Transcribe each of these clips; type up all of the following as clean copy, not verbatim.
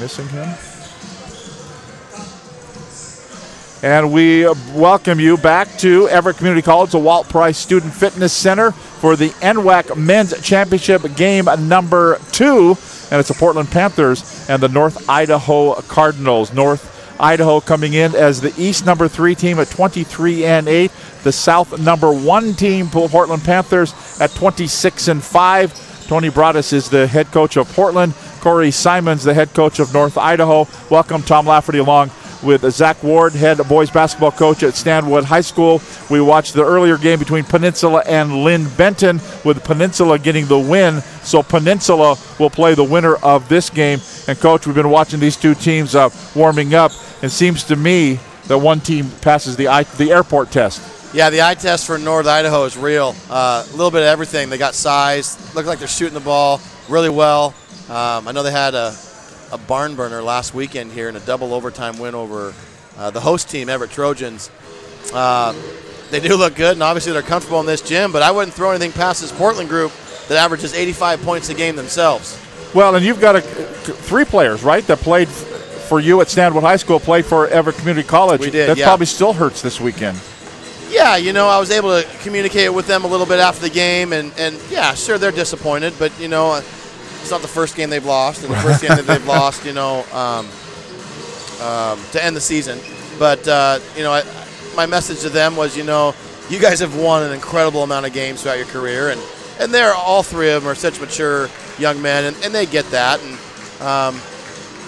missing him? And we welcome you back to Everett Community College, the Walt Price Student Fitness Center for the NWAC Men's Championship game number 2. And it's the Portland Panthers and the North Idaho Cardinals. North Idaho coming in as the East number 3 team at 23-8. The South number 1 team, Portland Panthers, at 26-5. Tony Broaddus is the head coach of Portland. Corey Simons, the head coach of North Idaho. Welcome, Tom Lafferty, along with Zach Ward, head boys basketball coach at Stanwood High School. We watched the earlier game between Peninsula and Lynn Benton, with Peninsula getting the win. So Peninsula will play the winner of this game. And, Coach, we've been watching these two teams warming up. It seems to me that one team passes the airport test. Yeah, the eye test for North Idaho is real. A little bit of everything. They got size. Look like they're shooting the ball really well. I know they had a barn burner last weekend here in a double overtime win over the host team, Everett Trojans. They do look good, and obviously they're comfortable in this gym, but I wouldn't throw anything past this Portland group that averages 85 points a game themselves. Well, and you've got 3 players, right, that played for you at Stanwood High School, played for Everett Community College. We did, That yeah. probably still hurts this weekend. Yeah, you know, I was able to communicate with them a little bit after the game, and yeah, sure, they're disappointed, but, you know, it's not the first game they've lost, and the first game that they've lost, you know, to end the season. But, you know, my message to them was, you know, you guys have won an incredible amount of games throughout your career, and they're, all 3 of them are such mature young men, and they get that. And,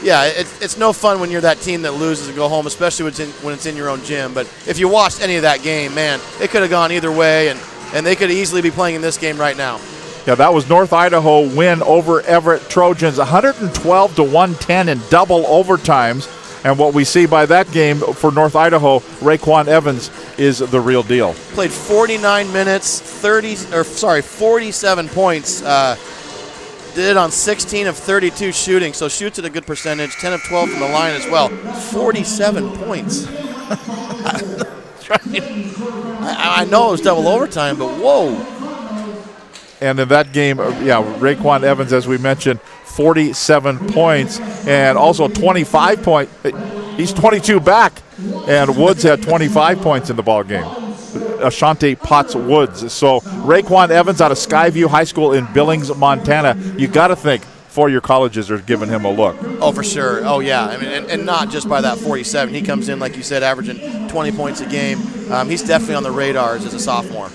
yeah, it's no fun when you're that team that loses and go home, especially when it's in your own gym. But if you watched any of that game, man, it could have gone either way, and they could easily be playing in this game right now. Yeah, that was North Idaho win over Everett Trojans, 112-110 in double overtimes. And what we see by that game for North Idaho, Raekwon Evans is the real deal. Played 49 minutes, 47 points. Did it on 16 of 32 shooting, so shoots at a good percentage, 10 of 12 from the line as well. 47 points. I know it was double overtime, but whoa. And in that game, yeah, Raekwon Evans, as we mentioned, 47 points and also 25 points. He's 22 back, and Woods had 25 points in the ball game. Ashante Potts Woods. So Raekwon Evans out of Skyview High School in Billings, Montana. You got to think 4 year colleges are giving him a look. Oh, for sure. Oh, yeah. I mean, and not just by that 47. He comes in, like you said, averaging 20 points a game. He's definitely on the radars as a sophomore.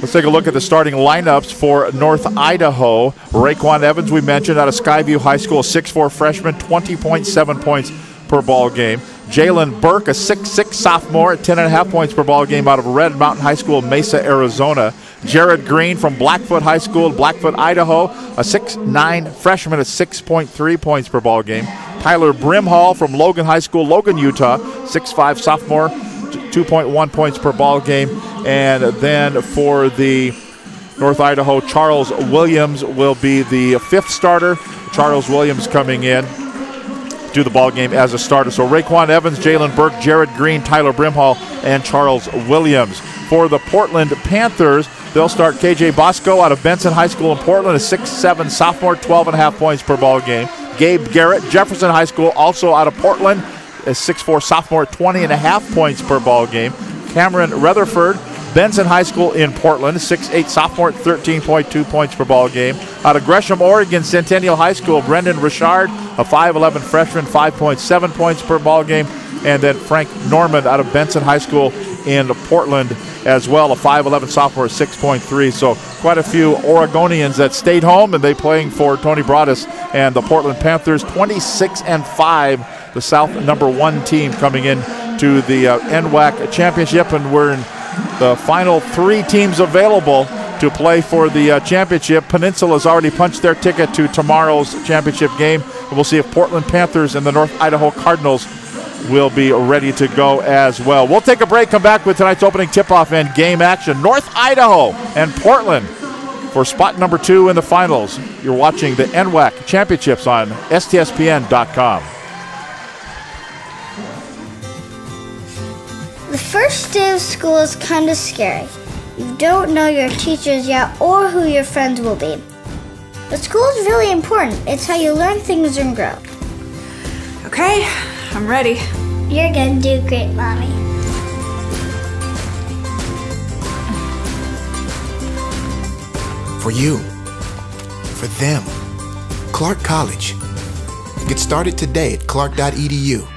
Let's take a look at the starting lineups for North Idaho. Raekwon Evans, we mentioned, out of Skyview High School, 6'4" freshman, 20.7 points per ball game. Jalen Burke, a 6'6" sophomore, at 10.5 points per ball game out of Red Mountain High School, Mesa, Arizona. Jared Green from Blackfoot High School, Blackfoot, Idaho, a 6'9" freshman at 6.3 points per ball game. Tyler Brimhall from Logan High School, Logan, Utah, 6'5" sophomore, 2.1 points per ball game. And then for the North Idaho, Charles Williams will be the 5th starter. Charles Williams coming in to the ball game as a starter. So Raekwon Evans, Jalen Burke, Jared Green, Tyler Brimhall, and Charles Williams. For the Portland Panthers, they'll start KJ Bosco out of Benson High School in Portland, a 6'7" sophomore, 12.5 points per ball game. Gabe Garrett, Jefferson High School, also out of Portland, a 6'4" sophomore, 20.5 points per ball game. Cameron Rutherford, Benson High School in Portland, 6'8" sophomore, 13.2 points per ball game. Out of Gresham, Oregon, Centennial High School, Brendan Richard, a 5'11" freshman, 5.7 points per ball game. And then Frank Norman out of Benson High School in Portland as well, a 5'11" sophomore, 6.3. So quite a few Oregonians that stayed home, and they playing for Tony Broaddus and the Portland Panthers, 26-5. The South number 1 team coming in to the NWAC championship, and we're in the final 3 teams available to play for the championship. Peninsula's already punched their ticket to tomorrow's championship game, and we'll see if Portland Panthers and the North Idaho Cardinals will be ready to go as well. We'll take a break, come back with tonight's opening tip-off and game action. North Idaho and Portland for spot number 2 in the finals. You're watching the NWAC championships on STSPN.com. The first day of school is kind of scary. You don't know your teachers yet or who your friends will be. But school is really important. It's how you learn things and grow. Okay, I'm ready. You're gonna do great, Mommy. For you, for them, Clark College. Get started today at clark.edu.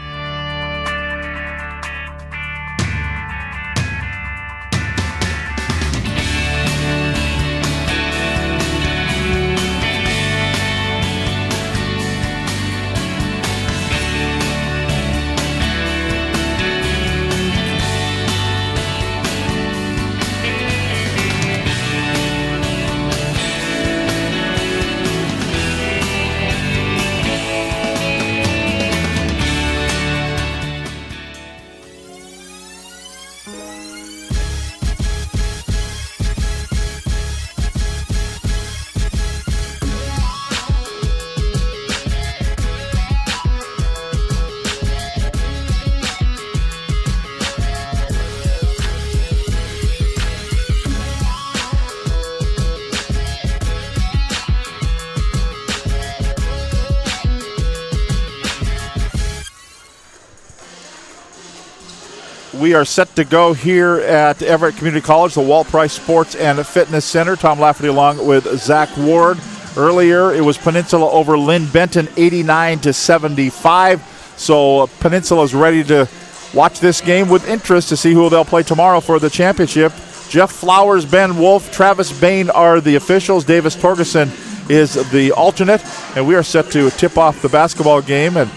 We are set to go here at Everett Community College, the Walt Price Sports and Fitness Center. Tom Lafferty along with Zach Ward. Earlier, it was Peninsula over Lynn Benton, 89-75. So Peninsula is ready to watch this game with interest to see who they'll play tomorrow for the championship. Jeff Flowers, Ben Wolf, Travis Bain are the officials. Davis Torgerson is the alternate. And we are set to tip off the basketball game. And,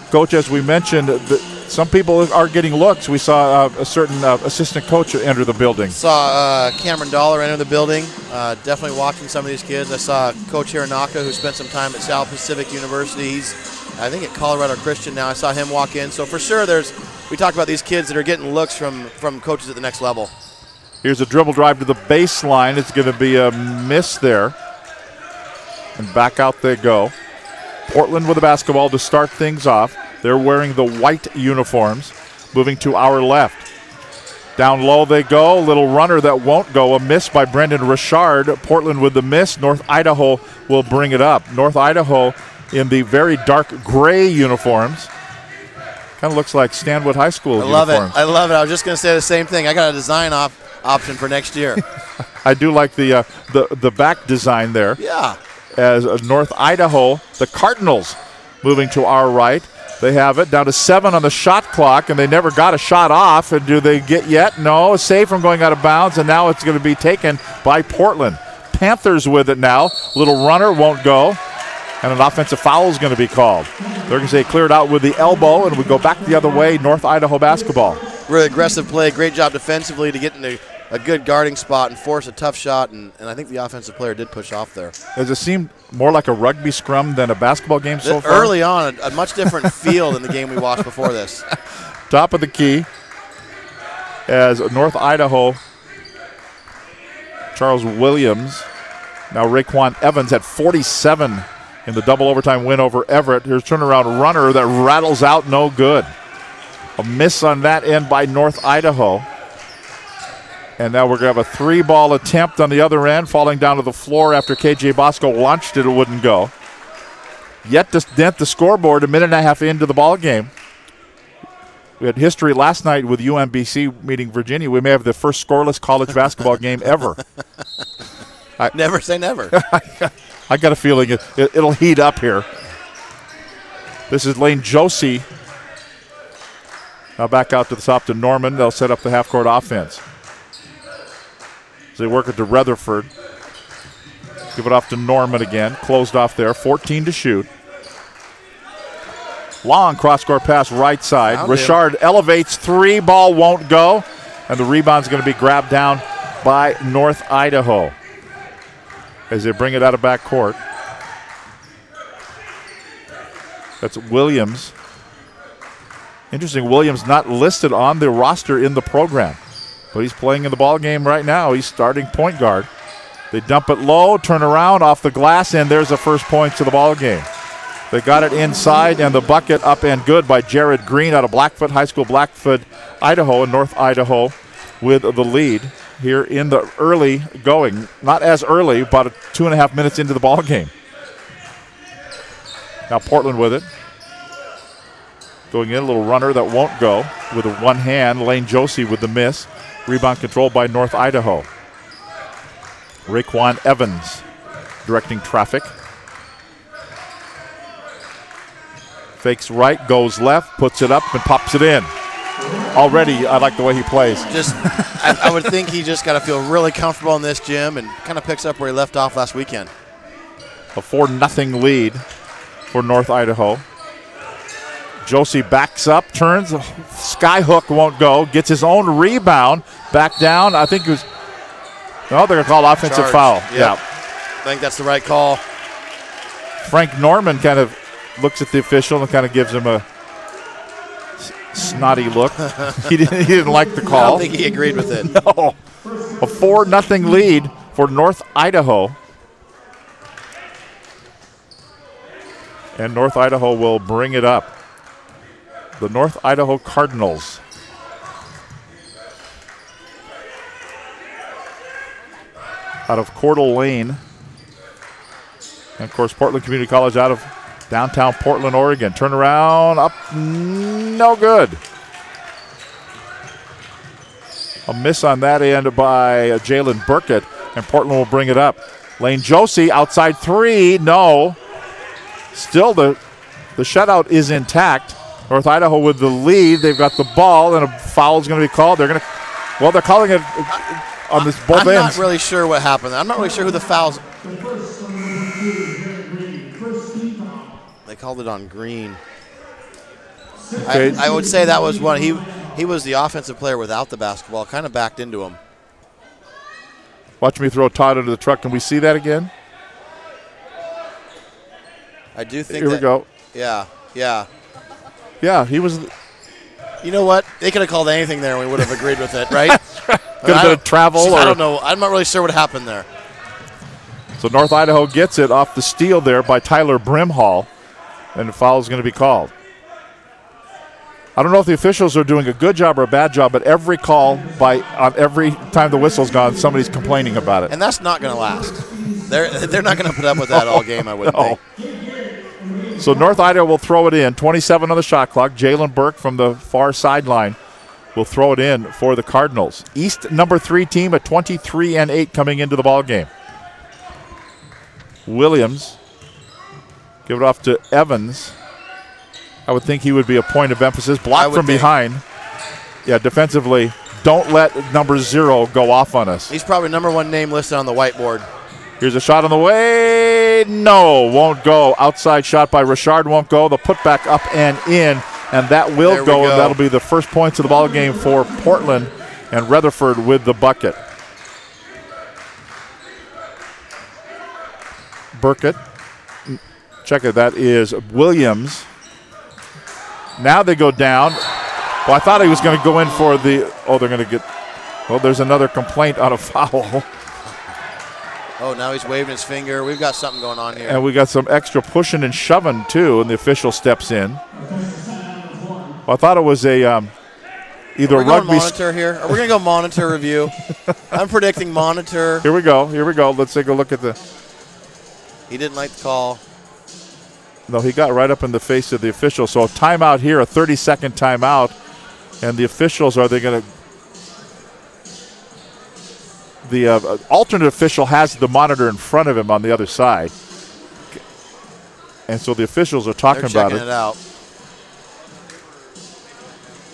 Coach, as we mentioned, some people are getting looks. We saw a certain assistant coach enter the building. Saw Cameron Dollar enter the building. Definitely watching some of these kids. I saw Coach Hironaka, who spent some time at South Pacific University. He's, I think, at Colorado Christian now. I saw him walk in. So for sure, we talk about these kids that are getting looks from coaches at the next level. Here's a dribble drive to the baseline. It's going to be a miss there. And back out they go. Portland with the basketball to start things off. They're wearing the white uniforms. Moving to our left. Down low they go. Little runner that won't go. A miss by Brendan Richard. Portland with the miss. North Idaho will bring it up. North Idaho in the very dark gray uniforms. Kind of looks like Stanwood High School uniforms. I love it. I was just going to say the same thing. I got a design option for next year. I do like the back design there. Yeah. As North Idaho, the Cardinals moving to our right. They have it down to 7 on the shot clock, and they never got a shot off. And do they get yet? No, saved from going out of bounds, and now it's going to be taken by Portland. Panthers with it now. Little runner won't go, and an offensive foul is going to be called. They're going to say cleared out with the elbow, and we go back the other way, North Idaho basketball. Really aggressive play. Great job defensively to get into a good guarding spot and force a tough shot, and I think the offensive player did push off there. Does it seem more like a rugby scrum than a basketball game so far? Early on, a much different feel than the game we watched before this. Top of the key as North Idaho, Charles Williams, now Raekwon Evans at 47 in the double overtime win over Everett. Here's turnaround runner that rattles out, no good. A miss on that end by North Idaho. And now we're going to have a 3-ball attempt on the other end, falling down to the floor after KJ Bosco launched it. It wouldn't go. Yet to dent the scoreboard, a minute and a half into the ball game. We had history last night with UMBC meeting Virginia. We may have the first scoreless college basketball game ever. Never say never. I got a feeling it'll heat up here. This is Lane Josie. Now back out to the top to Norman. They'll set up the half-court offense. They work it to Rutherford. Give it off to Norman again. Closed off there. 14 to shoot. Long cross-court pass right side. Found Richard elevates 3. Ball won't go. And the rebound's going to be grabbed down by North Idaho as they bring it out of back court. That's Williams. Interesting, Williams not listed on the roster in the program. But he's playing in the ball game right now. He's starting point guard. They dump it low, turn around off the glass, and there's the first points of the ball game. They got it inside, and the bucket up and good by Jared Green out of Blackfoot High School, Blackfoot, Idaho, and North Idaho with the lead here in the early going. Not as early, about 2.5 minutes into the ball game. Now Portland with it. Going in, a little runner that won't go with a one hand. Lane Josie with the miss. Rebound controlled by North Idaho. Raekwon Evans directing traffic. Fakes right, goes left, puts it up, and pops it in. Already, I like the way he plays. I would think he just got to feel really comfortable in this gym and kind of picks up where he left off last weekend. A 4-0 lead for North Idaho. Josie backs up, turns, skyhook won't go, gets his own rebound, back down. I think it was, no, they're going to call offensive foul. Yep. Yeah. I think that's the right call. Frank Norman kind of looks at the official and kind of gives him a snotty look. he didn't like the call. I don't think he agreed with it. No. A 4-0 lead for North Idaho. And North Idaho will bring it up. The North Idaho Cardinals. Out of Coeur d'Alene. And, of course, Portland Community College out of downtown Portland, Oregon. Turnaround up, no good. A miss on that end by Jalen Burkett, and Portland will bring it up. Lane Josie outside three, no. Still the shutout is intact. North Idaho with the lead. They've got the ball, and a foul is going to be called. They're calling it on this both ends. I'm not really sure what happened. I'm not really sure who the fouls. They called it on Green. Okay. I would say that was one. He was the offensive player without the basketball. Kind of backed into him. Watch me throw Todd into the truck. Can we see that again? I do think. Here we go. Yeah, yeah. Yeah, he was. You know what? They could have called anything there and we would have agreed with it, right? Could have been a travel. I don't know. I'm not really sure what happened there. So North Idaho gets it off the steal there by Tyler Brimhall, and the foul is going to be called. I don't know if the officials are doing a good job or a bad job, but every call on every time the whistle's gone, somebody's complaining about it. And that's not going to last. They're not going to put up with that all game, I wouldn't think. So North Idaho will throw it in. 27 on the shot clock. Jalen Burke from the far sideline will throw it in for the Cardinals. East number 3 team at 23-8 coming into the ball game. Williams give it off to Evans. I would think he would be a point of emphasis. Block from behind. Yeah, defensively, don't let number 0 go off on us. He's probably number 1 name listed on the whiteboard. Here's a shot on the way. No, won't go. Outside shot by Richard won't go. The putback up and in, and that will go, and that'll be the first points of the ball game for Portland, and Rutherford with the bucket. Burkett. Check it. That is Williams. Now they go down. Well, I thought he was going to go in for the – they're going to get – there's another complaint on a foul. Oh, now he's waving his finger. We've got something going on here. And we got some extra pushing and shoving, too, and the official steps in. Well, I thought it was a either Are we rugby. Going monitor here? Are we going to go monitor review? I'm predicting monitor. Here we go. Here we go. Let's take a look at the. He didn't like the call. No, he got right up in the face of the official. So a timeout here, a 30-second timeout, and the officials are they going to. The alternate official has the monitor in front of him on the other side. And so the officials are talking about it. Checking it out.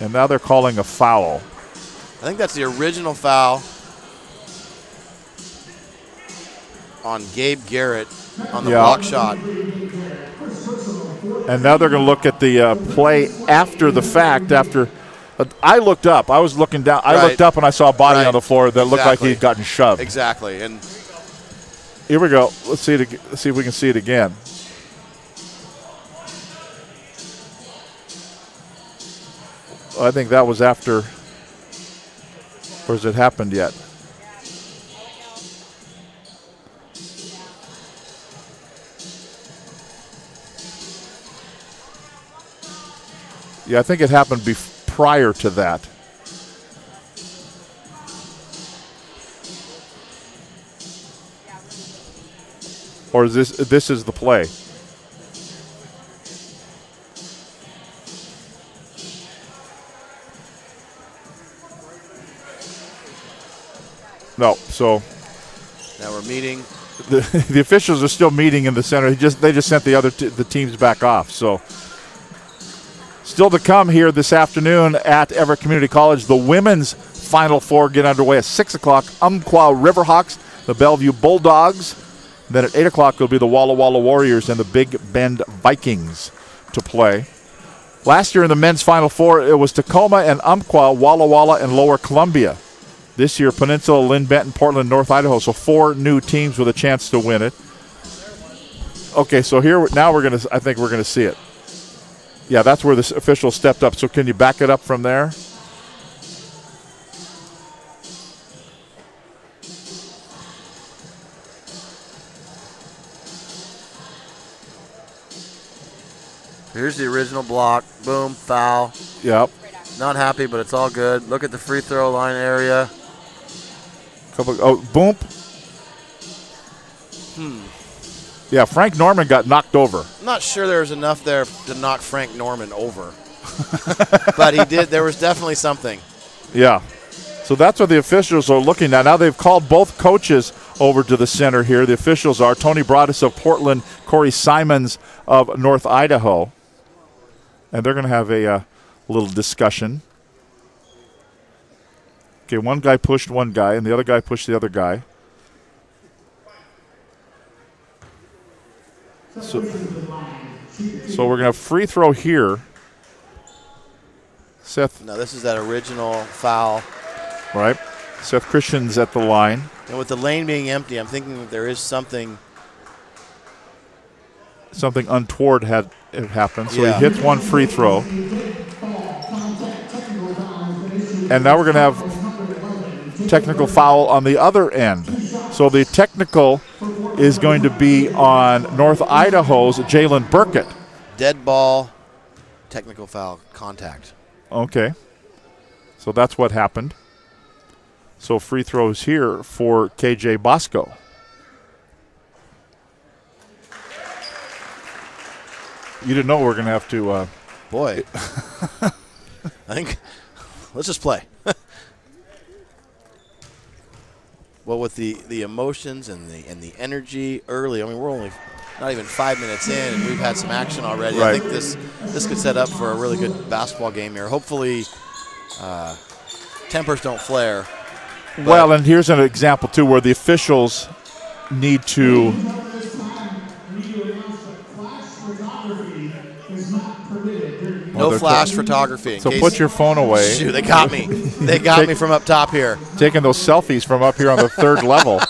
And now they're calling a foul. I think that's the original foul on Gabe Garrett on the block shot. And now they're going to look at the play after the fact. I looked up. I was looking down. I looked up and I saw a body on the floor that looked like he'd gotten shoved. Exactly. And here we go. Let's see it. Let's see if we can see it again. I think that was after, or has it happened yet? Yeah, I think it happened prior to that. Or is this is the play? No. So now we're meeting. The officials are still meeting in the center. They just sent the teams back off. So still to come here this afternoon at Everett Community College. The women's Final Four get underway at 6 o'clock. Umpqua Riverhawks, the Bellevue Bulldogs. Then at 8 o'clock it'll be the Walla Walla Warriors and the Big Bend Vikings to play. Last year in the men's Final Four, it was Tacoma and Umpqua, Walla Walla, and Lower Columbia. This year, Peninsula, Lynn Benton, Portland, North Idaho. So 4 new teams with a chance to win it. Okay, so here now I think we're gonna see it. Yeah, that's where the official stepped up. So can you back it up from there? Here's the original block. Boom, foul. Yep. Not happy, but it's all good. Look at the free throw line area. Boom. Yeah, Frank Norman got knocked over. I'm not sure there was enough there to knock Frank Norman over. But he did. There was definitely something. Yeah. So that's what the officials are looking at. Now they've called both coaches over to the center here. The officials are Tony Broadus of Portland, Corey Simons of North Idaho. And they're going to have a little discussion. Okay, one guy pushed one guy, and the other guy pushed the other guy. So we're going to have free throw here. Seth. No, this is that original foul. Right. Seth Christian's at the line. And with the lane being empty, I'm thinking that there is something untoward had it happened. So yeah. He hits one free throw. And now we're going to have technical foul on the other end. So the technical is going to be on North Idaho's Jalen Burkett. Dead ball, technical foul, contact. Okay. So that's what happened. So free throws here for KJ Bosco. You didn't know we were going to have to. Boy, I think let's just play. Well, with the emotions and the energy early, I mean, we're only not even 5 minutes in, and we've had some action already. Right. I think this could set up for a really good basketball game here. Hopefully, tempers don't flare. Well, and here's an example, too, where the officials need to no flash photography. So put your phone away. Shoot, they got me. They got me from up top here. Taking those selfies from up here on the third level.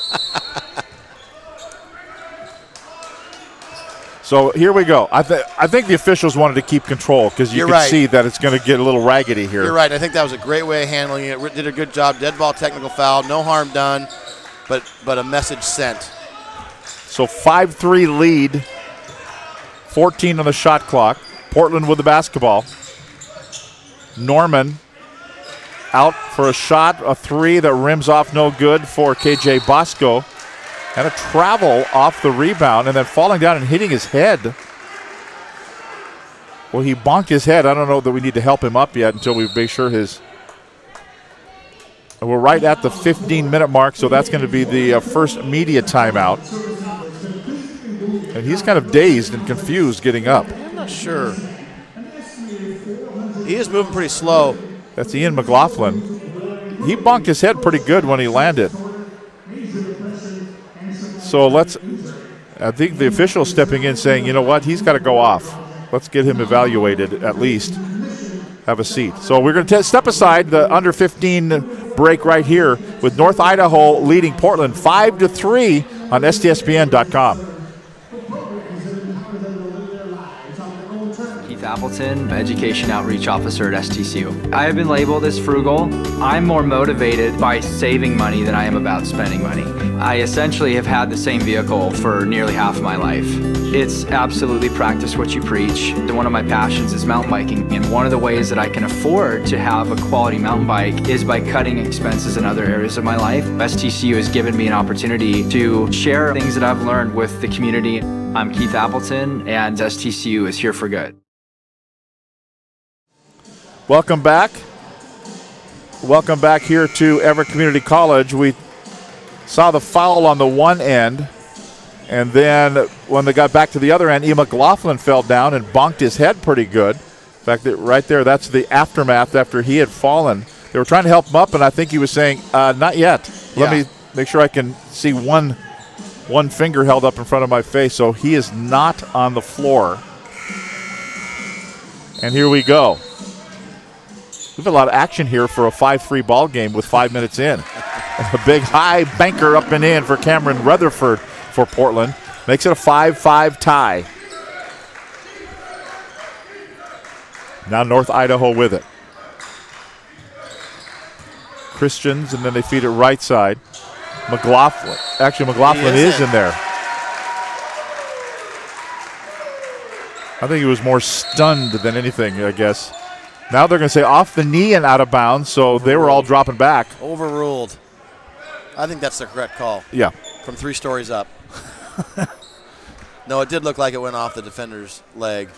So here we go. I think the officials wanted to keep control because you can see that it's going to get a little raggedy here. You're right. I think that was a great way of handling it. Did a good job. Dead ball, technical foul. No harm done, but a message sent. So 5-3 lead. 14 on the shot clock. Portland with the basketball. Norman out for a shot, a three that rims off no good for KJ Bosco. And a travel off the rebound and then falling down and hitting his head. Well, he bonked his head. I don't know that we need to help him up yet until we make sure his. We're right at the 15-minute mark, so that's going to be the first media timeout. And he's kind of dazed and confused getting up. I'm not sure. He is moving pretty slow. That's Ian McLaughlin. He bonked his head pretty good when he landed. So I think the official stepping in saying, you know what, he's got to go off. Let's get him evaluated at least. Have a seat. So we're going to step aside the under 15 break right here with North Idaho leading Portland 5-3 on STSBN.com. Appleton, Education Outreach Officer at STCU. I have been labeled as frugal. I'm more motivated by saving money than I am about spending money. I essentially have had the same vehicle for nearly half of my life. It's absolutely practice what you preach. One of my passions is mountain biking, and one of the ways that I can afford to have a quality mountain bike is by cutting expenses in other areas of my life. STCU has given me an opportunity to share things that I've learned with the community. I'm Keith Appleton, and STCU is here for good. Welcome back. Welcome back here to Everett Community College. We saw the foul on the one end, and then when they got back to the other end, E. McLaughlin fell down and bonked his head pretty good. In fact, right there, that's the aftermath after he had fallen. They were trying to help him up, and I think he was saying, not yet. Let me make sure I can see one finger held up in front of my face. So he is not on the floor. And here we go. We have a lot of action here for a 5-3 ball game with 5 minutes in. A big high banker up and in for Cameron Rutherford for Portland. Makes it a 5-5 tie. Now North Idaho with it. Christians, and then they feed it right side. McLaughlin. Actually, McLaughlin is in there. I think he was more stunned than anything, I guess. Now they're going to say off the knee and out of bounds, so overruled. They were all dropping back. Overruled. I think that's the correct call. Yeah. From 3 stories up. No, it did look like it went off the defender's leg.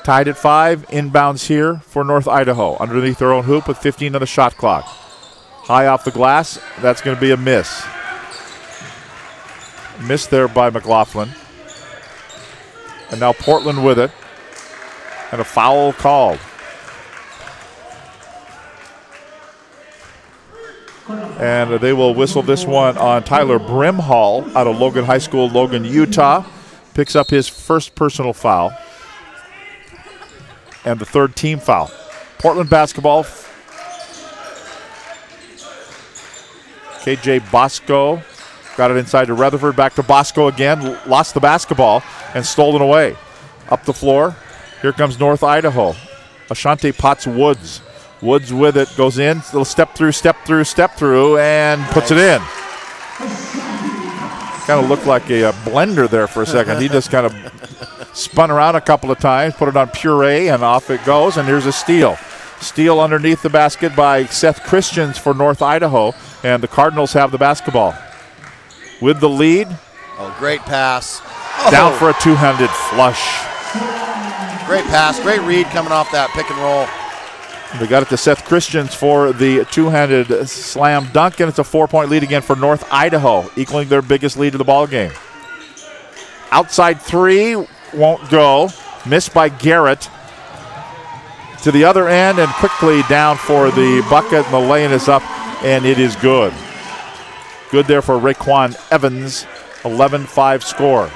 Tied at 5, inbounds here for North Idaho. Underneath their own hoop with 15 on the shot clock. High off the glass, that's going to be a miss. Missed there by McLaughlin. And now Portland with it. And a foul called. And they will whistle this one on Tyler Brimhall out of Logan High School, Logan, Utah. Picks up his first personal foul. And the 3rd team foul. Portland basketball. KJ Bosco got it inside to Rutherford. Back to Bosco again. Lost the basketball and stolen away. Up the floor. Here comes North Idaho. Ashante Potts Woods. Woods with it. Goes in. Little step through, and puts it in. Kind of looked like a blender there for a second. He just kind of spun around a couple of times, put it on puree, and off it goes. And here's a steal. Steal underneath the basket by Seth Christians for North Idaho. And the Cardinals have the basketball. With the lead. Oh, great pass. Down for a two-handed flush. Great pass, great read coming off that pick and roll. They got it to Seth Christians for the two-handed slam dunk, and it's a 4-point lead again for North Idaho, equaling their biggest lead of the ball game. Outside 3 won't go. Missed by Garrett. To the other end and quickly down for the bucket, and the lane is up, and it is good. Good there for Raekwon Evans, 11-5 score.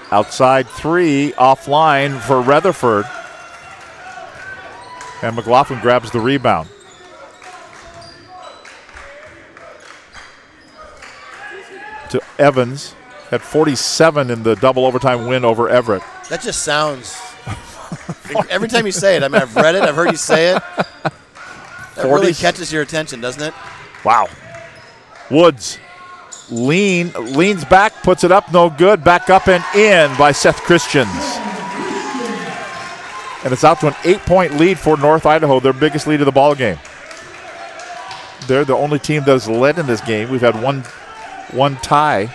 Outside 3, offline for Rutherford. And McLaughlin grabs the rebound. To Evans at 47 in the double overtime win over Everett. That just sounds, every time you say it, I mean, I've read it, I've heard you say it. That really catches your attention, doesn't it? Wow. Woods leans back, puts it up, no good. Back up and in by Seth Christians. And it's out to an 8-point lead for North Idaho, their biggest lead of the ball game. They're the only team that has led in this game. We've had one tie.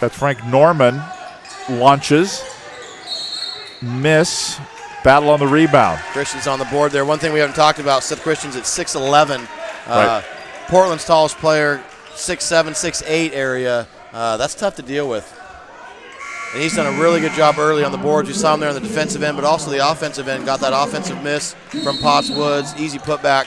That's Frank Norman. Launches. Miss. Battle on the rebound. Christians on the board there. One thing we haven't talked about, Seth Christians at 6'11". Right. Portland's tallest player, 6'7", 6'8" area. That's tough to deal with. And he's done a really good job early on the boards. You saw him there on the defensive end, but also the offensive end. Got that offensive miss from Potts Woods. Easy putback.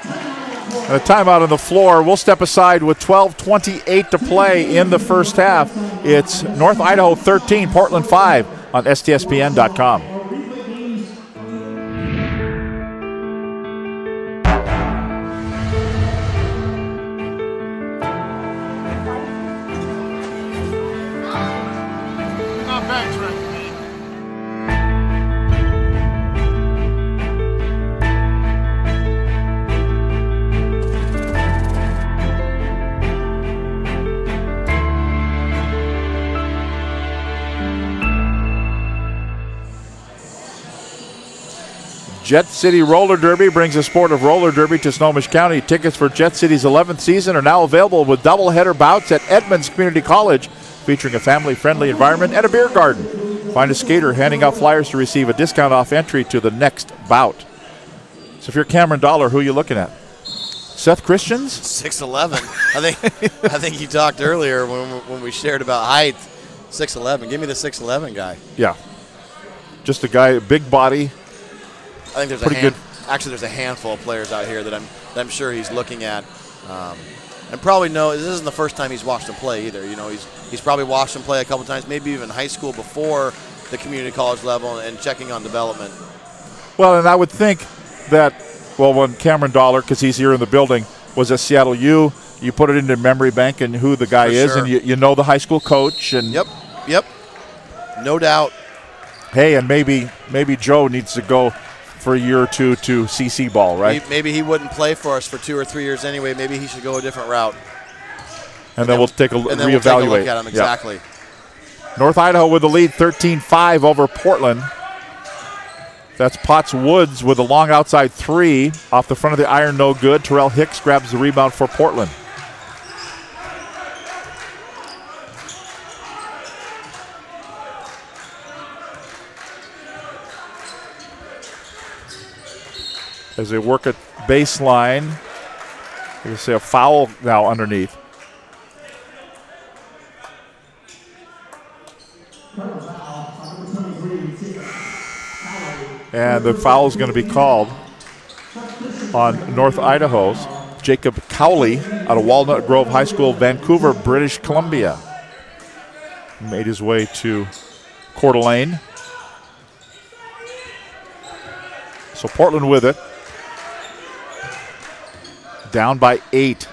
And a timeout on the floor. We'll step aside with 12:28 to play in the first half. It's North Idaho 13, Portland 5 on STSPN.com. Jet City Roller Derby brings the sport of roller derby to Snohomish County. Tickets for Jet City's 11th season are now available with doubleheader bouts at Edmonds Community College, featuring a family-friendly environment and a beer garden. Find a skater handing out flyers to receive a discount off entry to the next bout. So if you're Cameron Dollar, who are you looking at? Seth Christians? 6'11". I think you talked earlier when we shared about height. 6'11". Give me the 6'11 guy. Yeah. Just a guy, big body. I think there's actually there's a handful of players out here that I'm sure he's looking at. And probably this isn't the first time he's watched him play either. You know, he's probably watched him play a couple times, maybe even high school before the community college level, and checking on development. Well, and I would think that, well, when Cameron Dollar, because he's here in the building, was at Seattle U, you put it into memory bank and who the guy is, and you know the high school coach. And Yep. No doubt. Hey, and maybe Joe needs to go for a year or two to CC ball, right? Maybe he wouldn't play for us for 2 or 3 years anyway. Maybe he should go a different route. And then we'll take a reevaluate. We'll take a look at him, exactly. Yep. North Idaho with the lead, 13-5 over Portland. That's Potts Woods with a long outside three off the front of the iron, no good. Terrell Hicks grabs the rebound for Portland. As they work at baseline, you see a foul now underneath. And the foul is going to be called on North Idaho's Jacob Cowley out of Walnut Grove High School, Vancouver, British Columbia. Made his way to Coeur d'Alene. So Portland with it. Down by 8.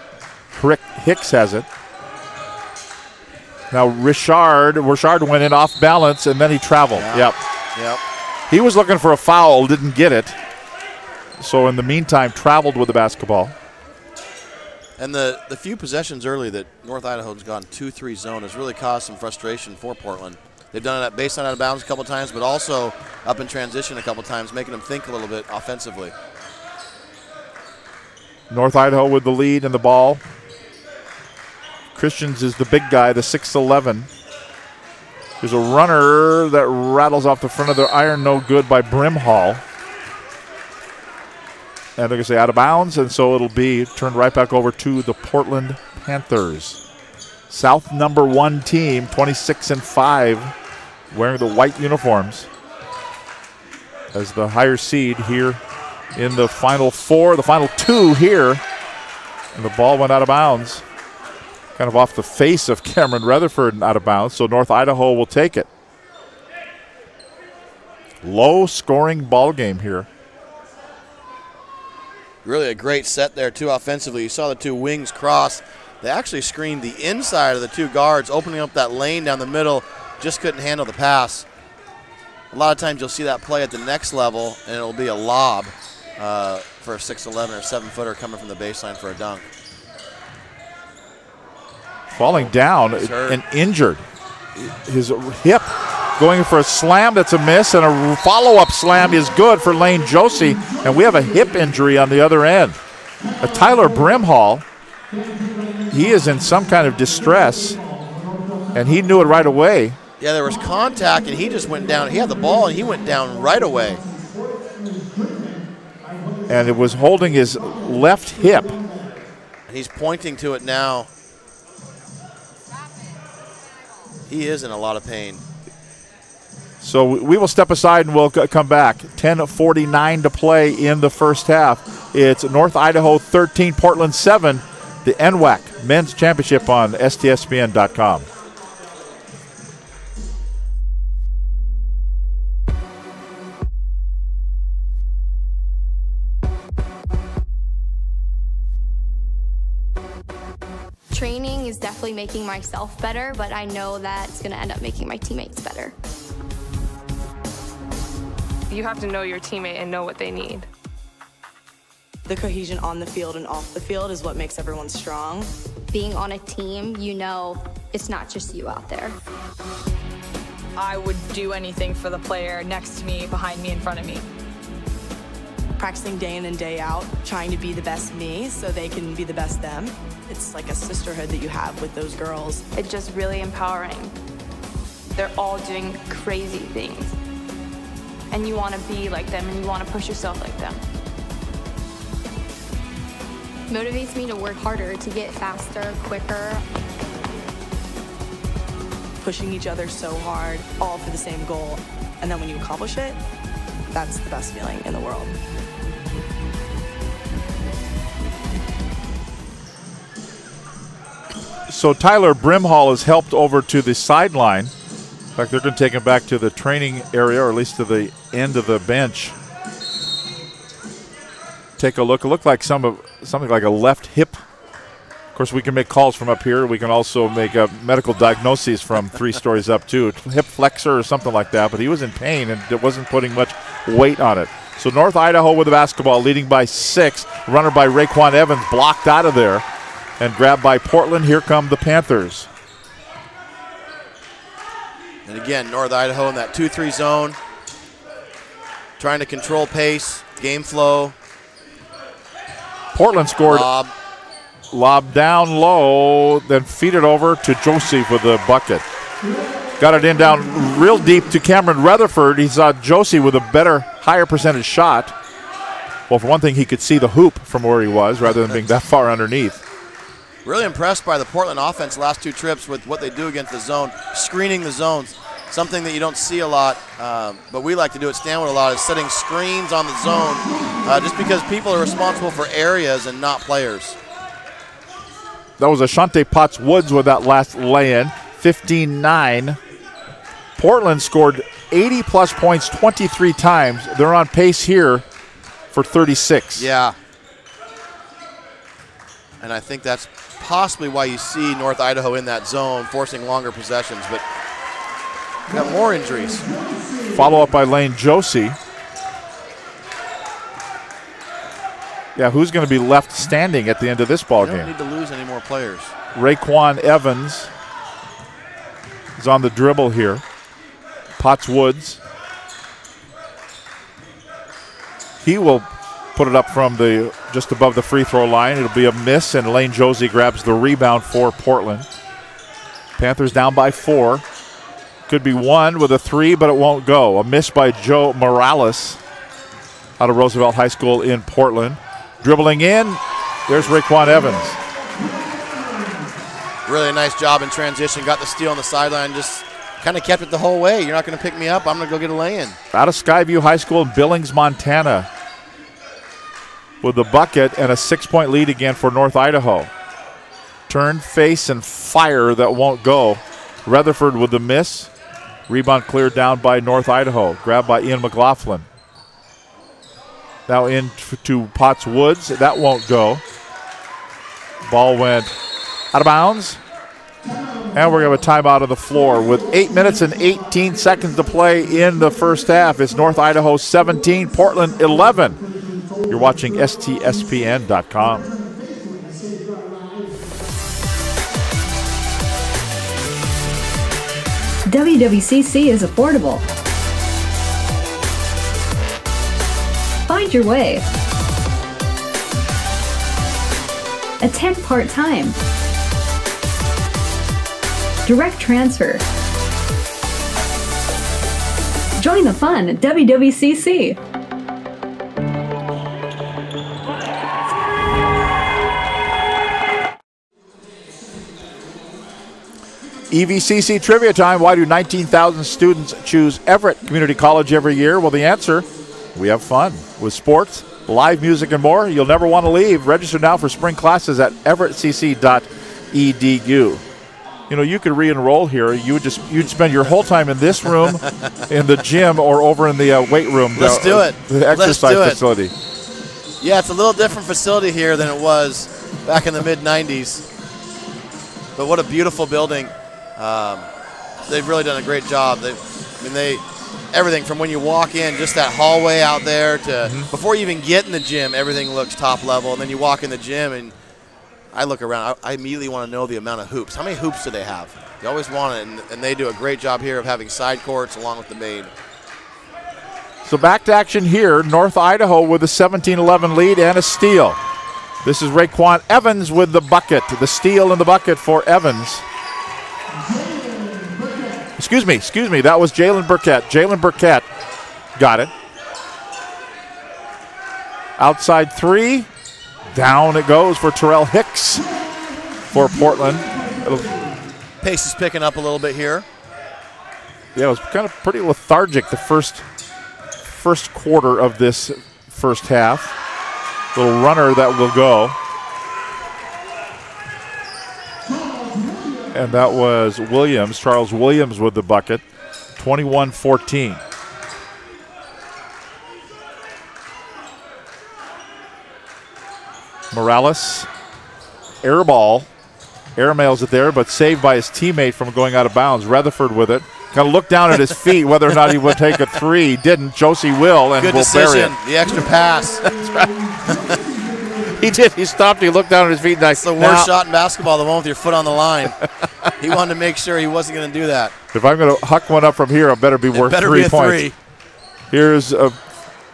Hicks has it. Now Richard went in off balance, and then he traveled. Yep. He was looking for a foul, didn't get it. So in the meantime, traveled with the basketball. And the few possessions early that North Idaho's gone 2-3 zone has really caused some frustration for Portland. They've done it at baseline out of bounds a couple times, but also up in transition a couple times, making them think a little bit offensively. North Idaho with the lead and the ball. Christians is the big guy, the 6'11". There's a runner that rattles off the front of their iron, no good by Brimhall. And they're going to say out of bounds, and so it'll be turned right back over to the Portland Panthers. South #1 team, 26-5, wearing the white uniforms as the higher seed here in the final four, the final two here. And the ball went out of bounds, kind of off the face of Cameron Rutherford and out of bounds, so North Idaho will take it. Low-scoring ball game here. Really a great set there, too, offensively. You saw the two wings cross. They actually screened the inside of the two guards, opening up that lane down the middle. Just couldn't handle the pass. A lot of times you'll see that play at the next level, and it'll be a lob for a 6'11" or 7-footer coming from the baseline for a dunk. Falling down and injured. His hip going for a slam, that's a miss, and a follow-up slam is good for Lane Josie, and we have a hip injury on the other end. Tyler Brimhall, he is in some kind of distress, and he knew it right away. Yeah, there was contact, and he just went down. He had the ball, and he went down right away. And it was holding his left hip. And he's pointing to it now. He is in a lot of pain. So we will step aside and we'll come back. 10:49 to play in the first half. It's North Idaho 13, Portland 7, the NWAC Men's Championship on STSPN.com. Training is definitely making myself better, but I know that it's going to end up making my teammates better. You have to know your teammate and know what they need. The cohesion on the field and off the field is what makes everyone strong. Being on a team, you know it's not just you out there. I would do anything for the player next to me, behind me, in front of me. Practicing day in and day out, trying to be the best me so they can be the best them. It's like a sisterhood that you have with those girls. It's just really empowering. They're all doing crazy things. And you want to be like them and you want to push yourself like them. motivates me to work harder, to get faster, quicker. Pushing each other so hard, all for the same goal. And then when you accomplish it, that's the best feeling in the world. So Tyler Brimhall is helped over to the sideline. In fact, they're going to take him back to the training area, or at least to the end of the bench. Take a look. It looked like something like a left hip. Of course, we can make calls from up here. We can also make medical diagnoses from 3 stories up, too. Hip flexor or something like that, but he was in pain and it wasn't putting much weight on it. So North Idaho with the basketball, leading by 6. Runner by Raekwon Evans, blocked out of there and grabbed by Portland. Here come the Panthers. And again, North Idaho in that 2-3 zone, trying to control pace, game flow. Portland scored. Lob down low, then feed it over to Joseph with the bucket. Got it in down real deep to Cameron Rutherford. He saw Josie with a better, higher percentage shot. Well, for one thing, he could see the hoop from where he was rather than being that far underneath. Really impressed by the Portland offense last 2 trips with what they do against the zone, screening the zones. Something that you don't see a lot, but we like to do at Stanwood a lot, is setting screens on the zone just because people are responsible for areas and not players. That was Ashante Potts-Woods with that last lay-in, 15-9. Portland scored 80-plus points 23 times. They're on pace here for 36. Yeah. And I think that's possibly why you see North Idaho in that zone, forcing longer possessions, but got more injuries. Follow up by Lane Josie. Yeah, who's going to be left standing at the end of this ball game? Don't need to lose any more players. Raekwon Evans is on the dribble here. Potts-Woods. He will put it up from the just above the free throw line. It'll be a miss, and Lane Josie grabs the rebound for Portland. Panthers down by 4. Could be 1 with a 3, but it won't go. A miss by Joe Morales out of Roosevelt High School in Portland. Dribbling in, there's Raekwon Evans. Really nice job in transition. Got the steal on the sideline, just kind of kept it the whole way. You're not going to pick me up. I'm going to go get a lay-in. Out of Skyview High School in Billings, Montana, with the bucket and a 6-point lead again for North Idaho. Turn, face, and fire that won't go. Rutherford with the miss. Rebound cleared down by North Idaho. Grabbed by Ian McLaughlin. Now in to Potts-Woods. That won't go. Ball went out of bounds. And we're going to have a timeout on the floor. With 8 minutes and 18 seconds to play in the first half, it's North Idaho 17, Portland 11. You're watching STSPN.com. WWCC is affordable. Find your way. Attend part-time. Direct transfer. Join the fun at WWCC. EVCC trivia time. Why do 19,000 students choose Everett Community College every year? Well, the answer, we have fun with sports, live music, and more. You'll never want to leave. Register now for spring classes at everettcc.edu. You know, you could re-enroll here. You'd spend your whole time in this room, in the gym, or over in the weight room. Let's do it. The exercise facility. Yeah, it's a little different facility here than it was back in the mid-'90s. But what a beautiful building. They've really done a great job. Everything from when you walk in, just that hallway out there to before you even get in the gym, everything looks top level. And then you walk in the gym and I look around, I immediately want to know the amount of hoops. How many hoops do they have? You always want it, and they do a great job here of having side courts along with the main. So back to action here. North Idaho with a 17-11 lead and a steal. This is Raekwon Evans with the bucket. The steal in the bucket for Evans. Excuse me. That was Jalen Burkett. Jalen Burkett got it. Outside three. Down it goes for Terrell Hicks for Portland. Pace is picking up a little bit here. Yeah, it was kind of pretty lethargic the first quarter of this first half. Little runner that will go. And that was Williams, Charles Williams with the bucket, 21-14. Morales, air ball, airmails it there, but saved by his teammate from going out of bounds. Rutherford with it. Got to look down at his feet whether or not he would take a three. He didn't. Josie will, and good will bury it. The extra pass. That's right. He did. He stopped. He looked down at his feet. And That's the worst shot in basketball, the one with your foot on the line. He wanted to make sure he wasn't going to do that. If I'm going to huck one up from here, it better be worth 3 points. Here's a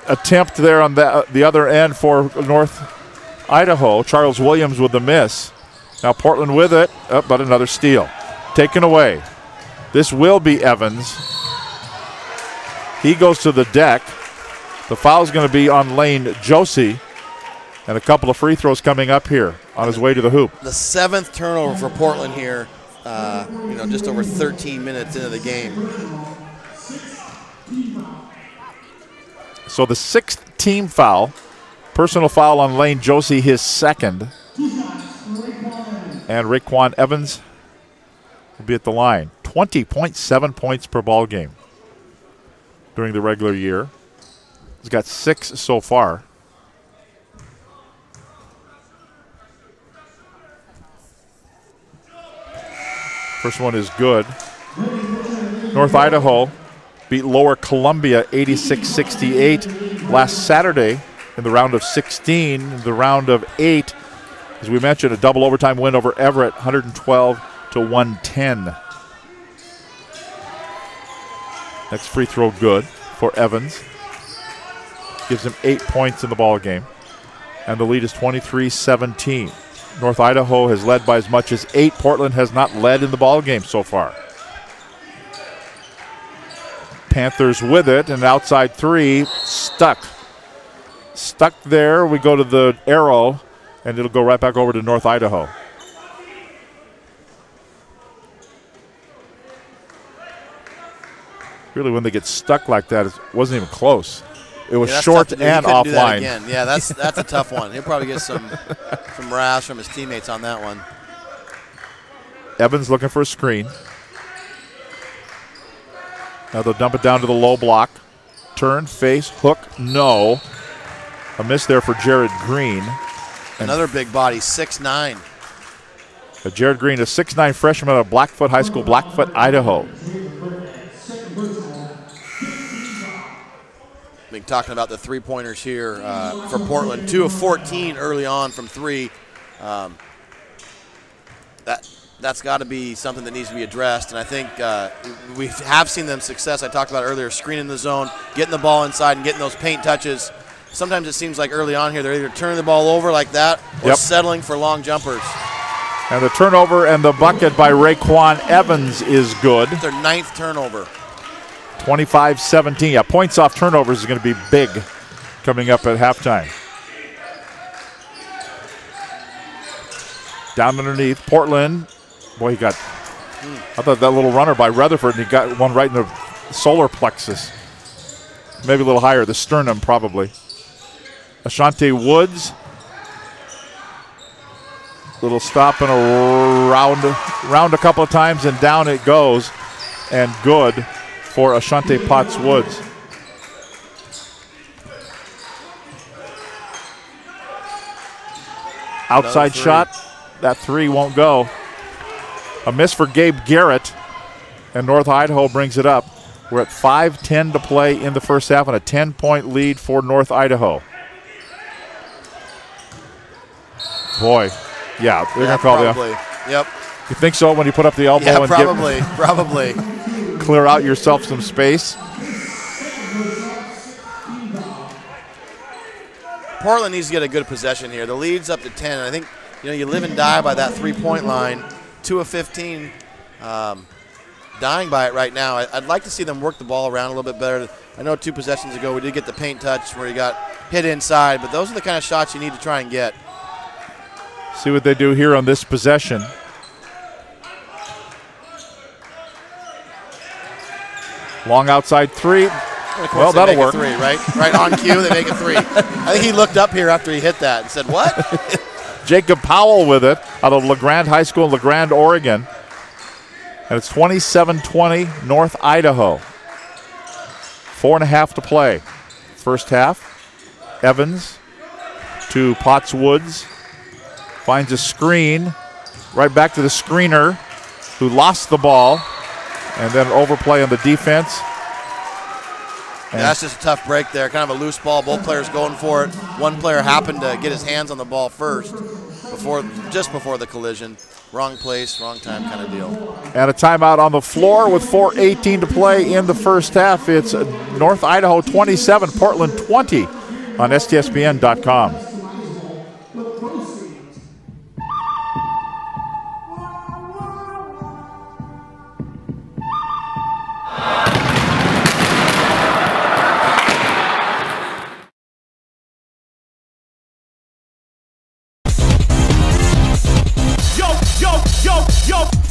attempt there on the other end for North Idaho. Charles Williams with the miss. Now Portland with it, but another steal. Taken away. This will be Evans. He goes to the deck. The foul's going to be on Lane Josie. And a couple of free throws coming up here on his way to the hoop. The 7th turnover for Portland here, just over 13 minutes into the game. So the 6th team foul, personal foul on Lane Josie, his 2nd. And Raekwon Evans will be at the line. 20.7 points per ball game during the regular year. He's got 6 so far. First one is good. North Idaho beat Lower Columbia 86-68 last Saturday in the round of 16. The round of 8, as we mentioned, a double overtime win over Everett, 112-110. Next free throw good for Evans. Gives him 8 points in the ball game. And the lead is 23-17. North Idaho has led by as much as 8. Portland has not led in the ball game so far. Panthers with it, an outside three, stuck. Stuck there, we go to the arrow, and it'll go right back over to North Idaho. Really, when they get stuck like that, it wasn't even close. It was short and offline. Yeah, that's a tough one. He'll probably get some rash from his teammates on that one. Evans looking for a screen. Now they'll dump it down to the low block. Turn, face, hook, no. A miss there for Jared Green. Another big body, 6'9". Jared Green, a 6'9" freshman out of Blackfoot High School, Blackfoot, Idaho. Been talking about the three-pointers here for Portland. 2 of 14 early on from 3. That's got to be something that needs to be addressed. And I think we have seen them success. I talked about earlier, screening the zone, getting the ball inside and getting those paint touches. Sometimes it seems like early on here they're either turning the ball over like that or settling for long jumpers. And the turnover and the bucket by Raekwon Evans is good. Their 9th turnover. 25-17. Yeah, points off turnovers is going to be big coming up at halftime. Down underneath, Portland. Boy, he got, I thought that little runner by Rutherford, and he got one right in the solar plexus. Maybe a little higher, the sternum probably. Ashante Woods. Little stop and a round a couple of times, and down it goes. And good for Ashante Potts Woods. Outside shot. That three won't go. A miss for Gabe Garrett. And North Idaho brings it up. We're at 5:10 to play in the first half and a 10-point lead for North Idaho. Boy. Yeah, they're going to call probably. Yep. You think so when you put up the elbow and probably. Clear out yourself some space? Portland needs to get a good possession here. The lead's up to 10. I think you live and die by that three-point line. 2 of 15, dying by it right now. I'd like to see them work the ball around a little bit better. I know 2 possessions ago we did get the paint touch where he got hit inside, but those are the kind of shots you need to try and get. See what they do here on this possession. Long outside three. Well, that'll work. Three, right on cue, they make a three. I think he looked up here after he hit that and said, what? Jacob Powell with it out of LeGrand High School in LeGrand, Oregon. And it's 27-20 North Idaho. 4.5 to play. First half, Evans to Potts Woods. Finds a screen, right back to the screener who lost the ball. And then overplay on the defense. Yeah, that's just a tough break there. Kind of a loose ball. Both players going for it. One player happened to get his hands on the ball first, just before the collision. Wrong place, wrong time kind of deal. And a timeout on the floor with 4:18 to play in the first half. It's North Idaho 27, Portland 20 on STSBN.com.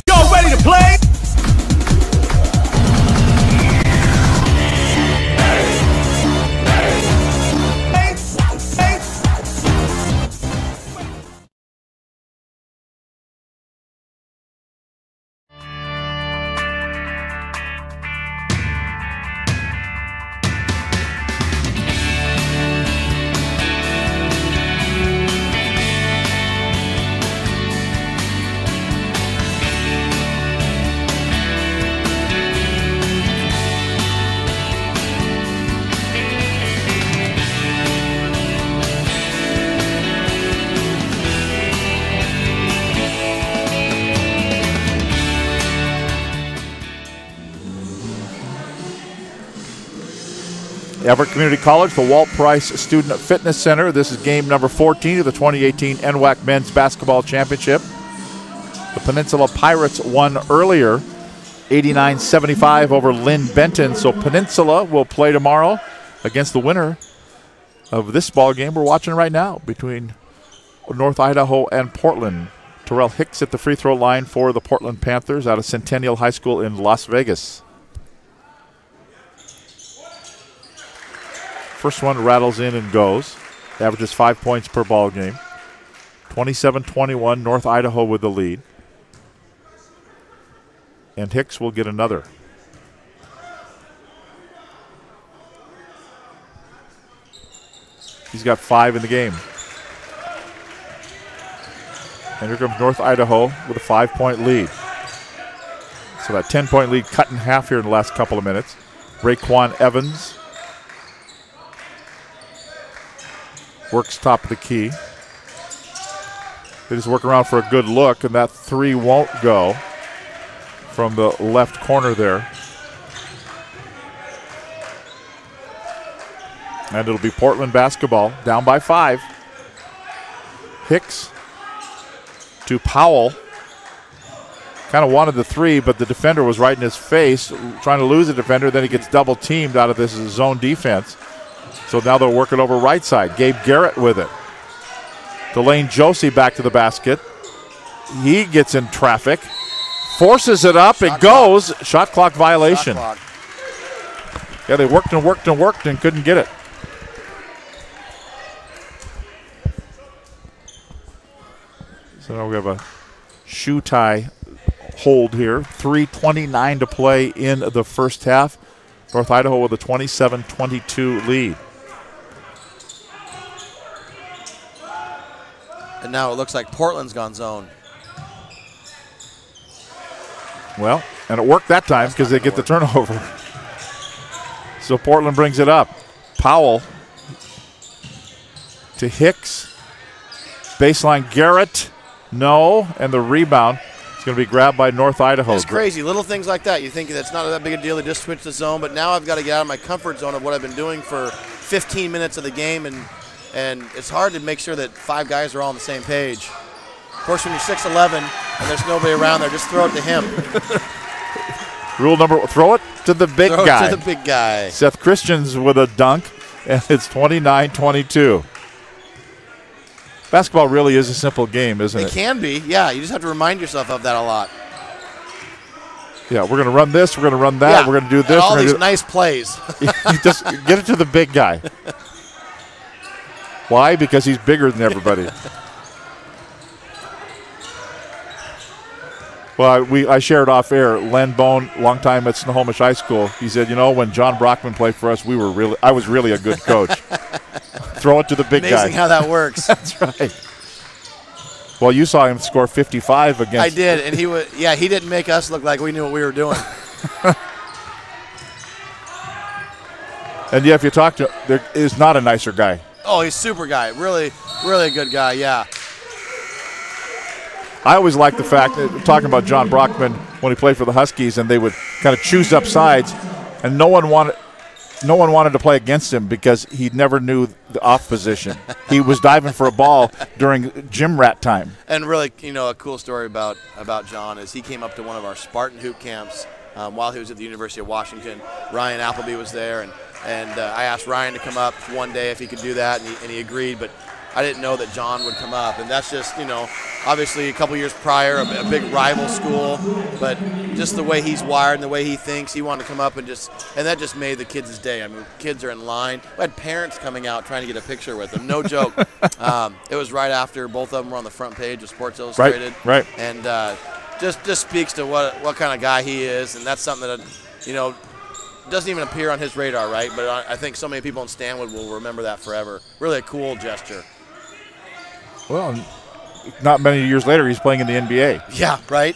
Yo, ready to play? Everett Community College, the Walt Price Student Fitness Center. This is game number 14 of the 2018 NWAC Men's Basketball Championship. The Peninsula Pirates won earlier, 89-75 over Lynn Benton. So Peninsula will play tomorrow against the winner of this ball game we're watching right now between North Idaho and Portland. Terrell Hicks at the free throw line for the Portland Panthers out of Centennial High School in Las Vegas. First one rattles in and goes. Averages 5 points per ball game. 27-21, North Idaho with the lead. And Hicks will get another. He's got 5 in the game. And here comes North Idaho with a 5-point lead. So that 10-point lead cut in half here in the last couple of minutes. Raekwon Evans works top of the key. They just work around for a good look, and that three won't go from the left corner there. And it'll be Portland basketball, down by 5. Hicks to Powell. Kind of wanted the three, but the defender was right in his face, trying to lose the defender. Then he gets double teamed out of this zone defense. So now they'll work it over right side. Gabe Garrett with it. Delane Josie back to the basket. He gets in traffic. Forces it up. It goes. Shot clock violation. Shot clock. Yeah, they worked and worked and worked and couldn't get it. So now we have a shoe tie hold here. 3:29 to play in the first half. North Idaho with a 27-22 lead. And now it looks like Portland's gone zone. Well, and it worked that time because they get the turnover. So Portland brings it up. Powell to Hicks. Baseline Garrett. No. And the rebound is going to be grabbed by North Idaho. It's crazy. Little things like that. You think that's not that big a deal. They just switched the zone. But now I've got to get out of my comfort zone of what I've been doing for 15 minutes of the game. And it's hard to make sure that 5 guys are all on the same page. Of course, when you're 6'11", and there's nobody around there, just throw it to him. Rule number, throw it to the big Throw guy. it to the big guy. Seth Christians with a dunk, and it's 29-22. Basketball really is a simple game, isn't it? It can be, yeah. You just have to remind yourself of that a lot. Yeah, we're going to run this, we're going to run that, Yeah. we're going to do this. And all these nice plays. You just get it to the big guy. Why? Because he's bigger than everybody. Well, I shared off air. Len Bone, long time at Snohomish High School. He said, when John Brockman played for us, I was really a good coach. Throw it to the big guy. Amazing how that works. That's right. Well, you saw him score 55 against. I did, and he didn't make us look like we knew what we were doing. And yeah, if you talk to, there is not a nicer guy. Oh, he's a super guy. Really, really a good guy. Yeah. I always liked the fact that talking about John Brockman when he played for the Huskies, and they would kind of choose up sides, and no one wanted to play against him because he never knew the off position. He was diving for a ball during gym rat time. And really, a cool story about John is he came up to one of our Spartan hoop camps while he was at the University of Washington. Ryan Appleby was there, and I asked Ryan to come up one day if he could do that, and he agreed, but I didn't know that John would come up. And that's just, obviously a couple years prior, a big rival school, but just the way he's wired and the way he thinks, he wanted to come up and that just made the kids' day. I mean, kids are in line. We had parents coming out trying to get a picture with him. No joke. It was right after both of them were on the front page of Sports Illustrated. Right. And just speaks to what kind of guy he is, and that's something that, doesn't even appear on his radar, right? But I think so many people in Stanwood will remember that forever. Really a cool gesture. Well, not many years later, he's playing in the NBA. Yeah, right.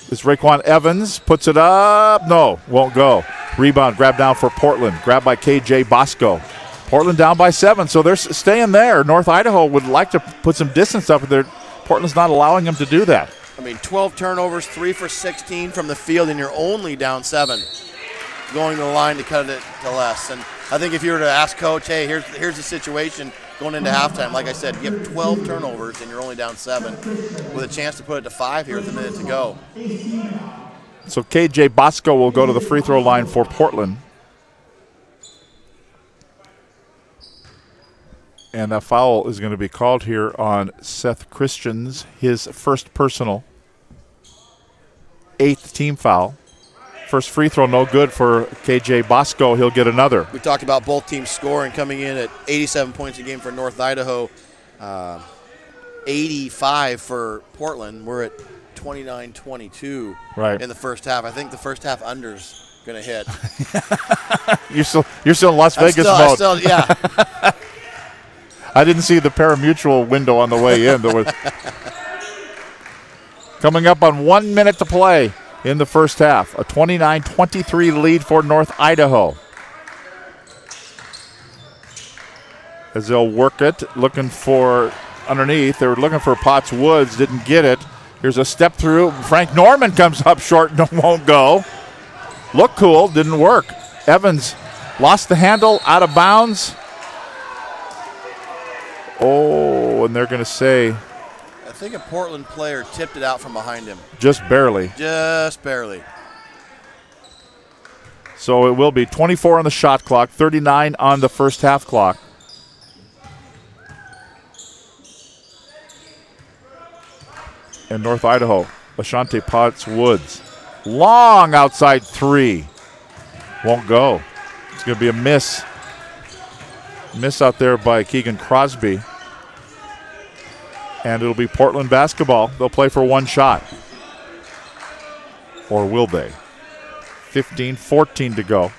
This Raekwon Evans puts it up. No, won't go. Rebound, grab down for Portland. Grab by KJ Bosco. Portland down by 7, so they're staying there. North Idaho would like to put some distance up there. Portland's not allowing them to do that. 12 turnovers, 3 for 16 from the field, and you're only down 7. Going to the line to cut it to less. And I think if you were to ask Coach, hey, here's the situation going into halftime, like I said, you have 12 turnovers and you're only down 7 with a chance to put it to 5 here with a minute to go. So KJ Bosco will go to the free throw line for Portland. And that foul is going to be called here on Seth Christians, his first personal, 8th team foul. First free throw no good for KJ Bosco. He'll get another. We talked about both teams scoring, coming in at 87 points a game for North Idaho, 85 for Portland. We're at 29-22 in the first half. I think the first half under's going to hit. You're still in Las Vegas mode. Yeah. I didn't see the pari-mutuel window on the way in. Coming up on 1 minute to play in the first half. A 29-23 lead for North Idaho. As they'll work it, looking for underneath. They were looking for Potts Woods, didn't get it. Here's a step through. Frank Norman comes up short and won't go. Looked cool, didn't work. Evans lost the handle, out of bounds. Oh, and they're going to say, I think a Portland player tipped it out from behind him. Just barely. Just barely. So it will be 24 on the shot clock, 39 on the first half clock. And North Idaho, Lashante Potts Woods. Long outside 3. Won't go. It's going to be a miss. Miss out there by Keegan Crosby. And it'll be Portland basketball. They'll play for 1 shot. Or will they? 15-14 to go.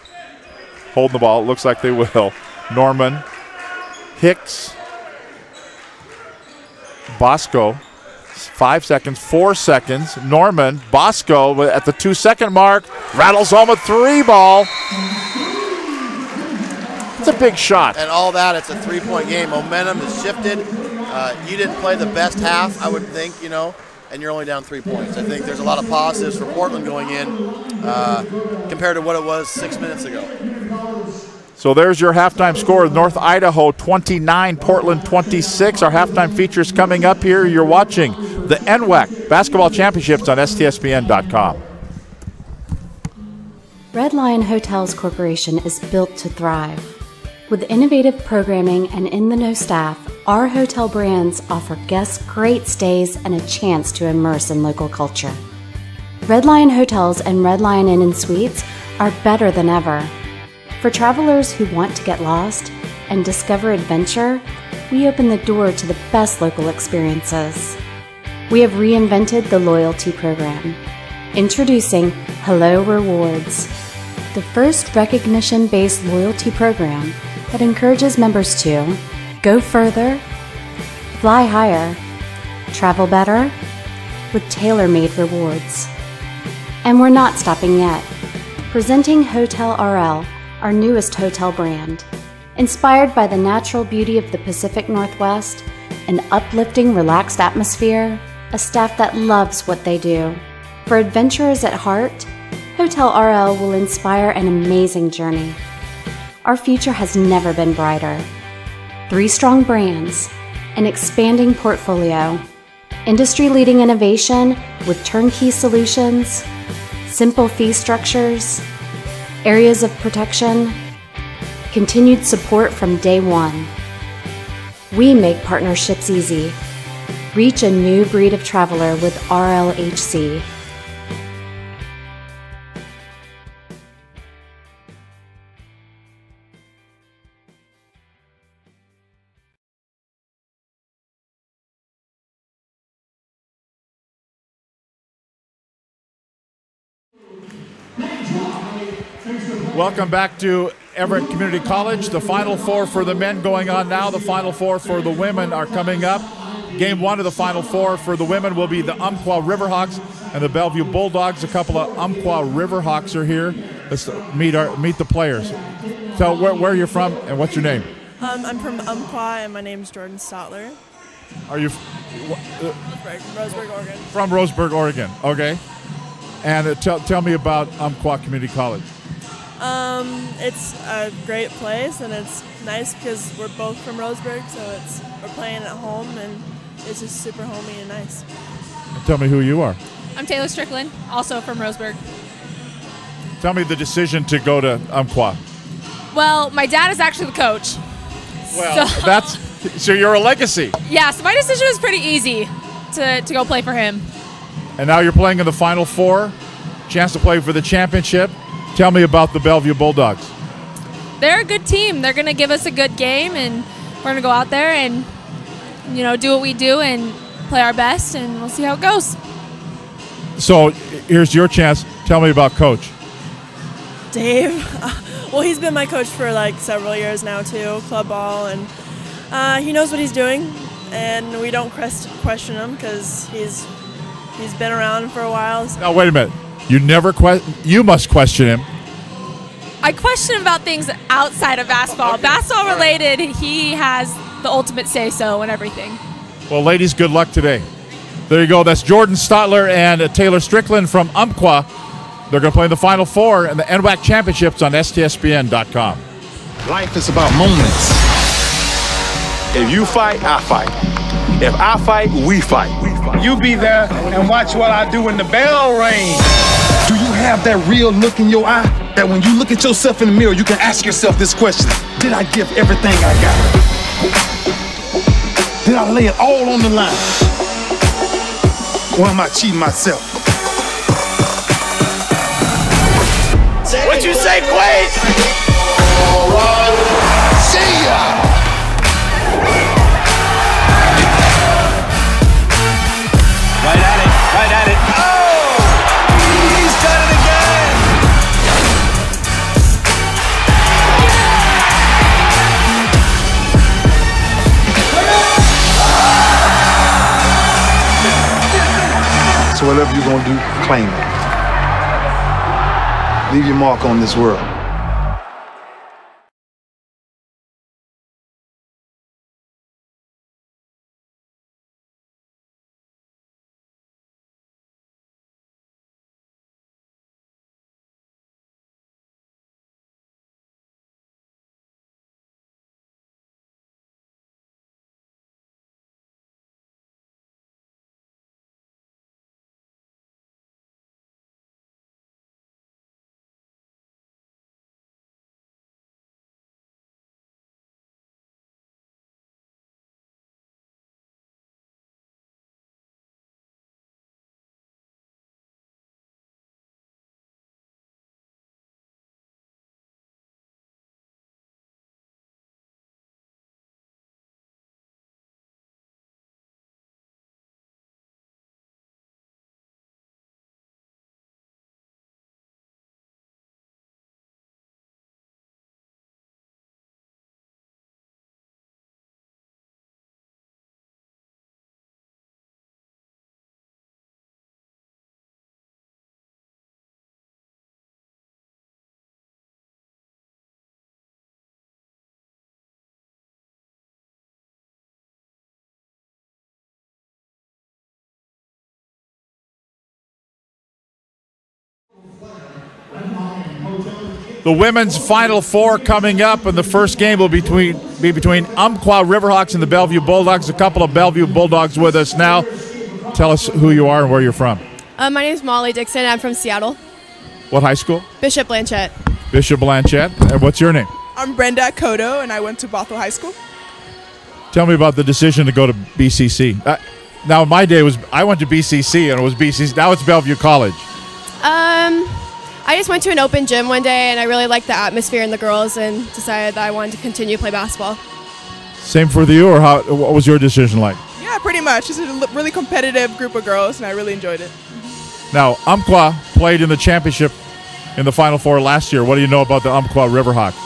Holding the ball. It looks like they will. Norman. Hicks. Bosco. 5 seconds. 4 seconds. Norman. Bosco at the 2-second mark. Rattles home a 3 ball. It's a big shot. And all that, it's a 3-point game. Momentum has shifted. You didn't play the best half, I would think, and you're only down 3 points. I think there's a lot of positives for Portland going in compared to what it was 6 minutes ago. So there's your halftime score. North Idaho 29, Portland 26. Our halftime features coming up here. You're watching the NWAC Basketball Championships on STSPN.com. Red Lion Hotels Corporation is built to thrive. With innovative programming and in-the-know staff, Our hotel brands offer guests great stays and a chance to immerse in local culture. Red Lion Hotels and Red Lion Inn & Suites are better than ever. For travelers who want to get lost and discover adventure, we open the door to the best local experiences. We have reinvented the loyalty program. Introducing Hello Rewards, the first recognition-based loyalty program that encourages members to go further, fly higher, travel better, with tailor-made rewards. And we're not stopping yet. Presenting Hotel RL, our newest hotel brand. Inspired by the natural beauty of the Pacific Northwest, an uplifting, relaxed atmosphere, a staff that loves what they do. For adventurers at heart, Hotel RL will inspire an amazing journey. Our future has never been brighter. 3 strong brands, an expanding portfolio, industry-leading innovation with turnkey solutions, simple fee structures, areas of protection, continued support from day one. We make partnerships easy. Reach a new breed of traveler with RLHC. Welcome back to Everett Community College. The Final Four for the men going on now. The Final Four for the women are coming up. Game 1 of the Final Four for the women will be the Umpqua Riverhawks and the Bellevue Bulldogs. A couple of Umpqua Riverhawks are here. Let's meet the players. Tell where you're from and what's your name. I'm from Umpqua, and my name's Jordan Stotler. Are you Roseburg, Oregon. From Roseburg, Oregon? Okay. And tell me about Umpqua Community College. It's a great place, and it's nice because we're both from Roseburg, so we're playing at home, and it's just super homey and nice. And tell me who you are. I'm Taylor Strickland, also from Roseburg. Tell me the decision to go to Umpqua. Well, my dad is actually the coach. Well, so you're a legacy. Yeah, so my decision was pretty easy to go play for him. And now you're playing in the Final Four, chance to play for the championship. Tell me about the Bellevue Bulldogs. They're a good team. They're going to give us a good game, and we're going to go out there and, do what we do and play our best, and we'll see how it goes. So here's your chance. Tell me about Coach. Dave. Well, he's been my coach for several years now too, club ball, and he knows what he's doing, and we don't question him because he's been around for a while. So. Now wait a minute. You must question him. I question him about things outside of basketball. Okay. Basketball related, he has the ultimate say-so and everything. Well, ladies, good luck today. There you go. That's Jordan Stotler and Taylor Strickland from Umpqua. They're going to play in the Final Four and the NWAC Championships on STSPN.com. Life is about moments. If you fight, I fight. If I fight, we fight. You be there and watch what I do when the bell rings. Do you have that real look in your eye? That when you look at yourself in the mirror, you can ask yourself this question. Did I give everything I got? Did I lay it all on the line? Or am I cheating myself? What you say, Quaid? All right. See ya! Right at it. Oh! He's done it again! So whatever you're going to do, claim it. Leave your mark on this world. The women's Final Four coming up, and the first game will be between Umpqua Riverhawks and the Bellevue Bulldogs. A couple of Bellevue Bulldogs with us now. Tell us who you are and where you're from. My name is Molly Dixon. I'm from Seattle. What high school? Bishop Blanchette. Bishop Blanchette. And what's your name? I'm Brenda Cotto, and I went to Bothell High School. Tell me about the decision to go to BCC. Now, in my day, I went to BCC, and it was BCC. Now it's Bellevue College. I just went to an open gym one day, and I really liked the atmosphere and the girls, and decided that I wanted to continue to play basketball. Same for you, or what was your decision like? Yeah, pretty much. It's a really competitive group of girls, and I really enjoyed it. Now, Umpqua played in the championship in the Final Four last year. What do you know about the Umpqua Riverhawks?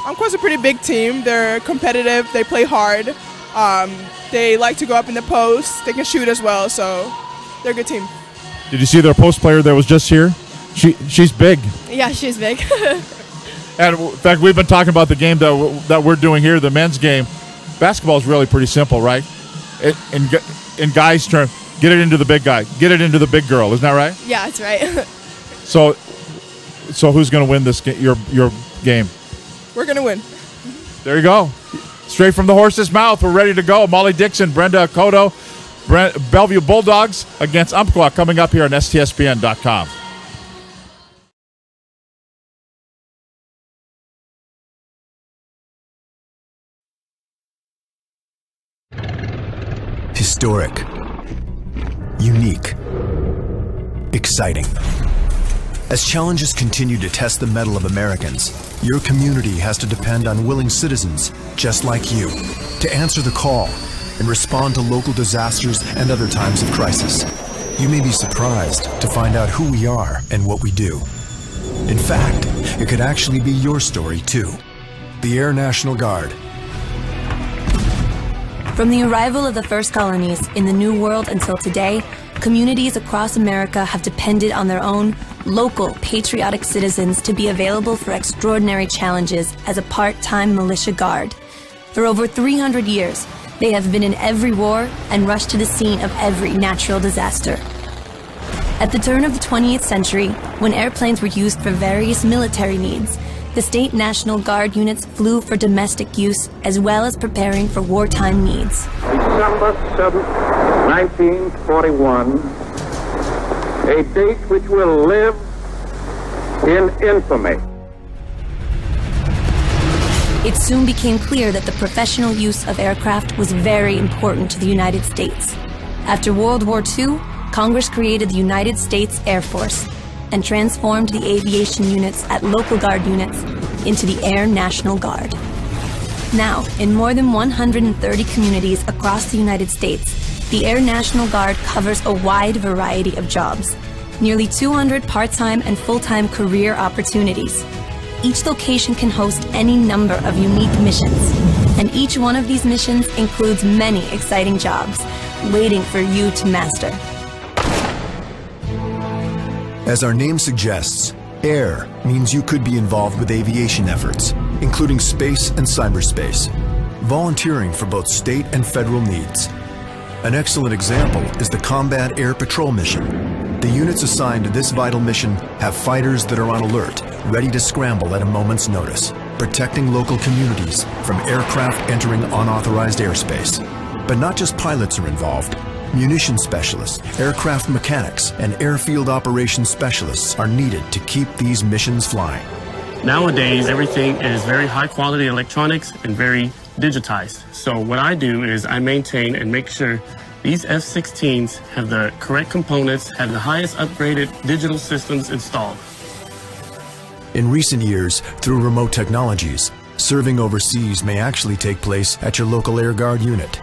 Umpqua's a pretty big team. They're competitive. They play hard. They like to go up in the post. They can shoot as well, so they're a good team. Did you see their post player that was just here? She's big. Yeah, she's big. And in fact, we've been talking about the game that we're doing here, the men's game. Basketball is really pretty simple, right? In guys' terms, get it into the big guy, get it into the big girl. Isn't that right? Yeah, that's right. So who's going to win this your game? We're going to win. There you go. Straight from the horse's mouth. We're ready to go. Molly Dixon, Brenda Cotto, Bellevue Bulldogs against Umpqua coming up here on STSPN.com. Historic, unique, exciting. As challenges continue to test the mettle of Americans, your community has to depend on willing citizens just like you to answer the call and respond to local disasters and other times of crisis. You may be surprised to find out who we are and what we do. In fact, it could actually be your story too. The Air National Guard. From the arrival of the first colonies in the New World until today, communities across America have depended on their own local patriotic citizens to be available for extraordinary challenges as a part-time militia guard. For over 300 years, they have been in every war and rushed to the scene of every natural disaster. At the turn of the 20th century, when airplanes were used for various military needs, the state National Guard units flew for domestic use as well as preparing for wartime needs. December 7th, 1941, a date which will live in infamy. It soon became clear that the professional use of aircraft was very important to the United States. After World War II, Congress created the United States Air Force and transformed the aviation units at local guard units into the Air National Guard. Now, in more than 130 communities across the United States, the Air National Guard covers a wide variety of jobs, nearly 200 part-time and full-time career opportunities. Each location can host any number of unique missions, and each one of these missions includes many exciting jobs waiting for you to master. As our name suggests, air means you could be involved with aviation efforts, including space and cyberspace, volunteering for both state and federal needs. An excellent example is the Combat Air Patrol mission. The units assigned to this vital mission have fighters that are on alert, ready to scramble at a moment's notice, protecting local communities from aircraft entering unauthorized airspace. But not just pilots are involved. Munition specialists, aircraft mechanics, and airfield operations specialists are needed to keep these missions flying. Nowadays, everything is very high quality electronics and very digitized. So what I do is I maintain and make sure these F-16s have the correct components, have the highest upgraded digital systems installed. In recent years, through remote technologies, serving overseas may actually take place at your local Air Guard unit.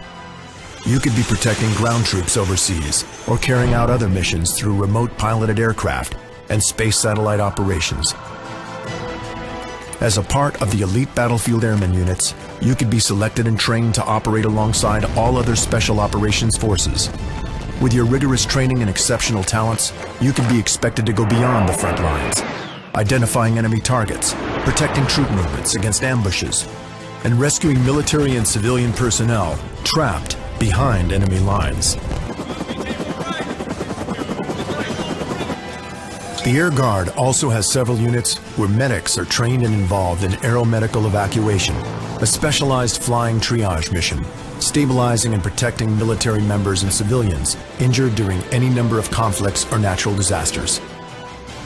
You could be protecting ground troops overseas or carrying out other missions through remote piloted aircraft and space satellite operations. As a part of the elite battlefield airmen units, you could be selected and trained to operate alongside all other special operations forces. With your rigorous training and exceptional talents, you could be expected to go beyond the front lines, identifying enemy targets, protecting troop movements against ambushes, and rescuing military and civilian personnel trapped behind enemy lines. The Air Guard also has several units where medics are trained and involved in aeromedical evacuation, a specialized flying triage mission, stabilizing and protecting military members and civilians injured during any number of conflicts or natural disasters.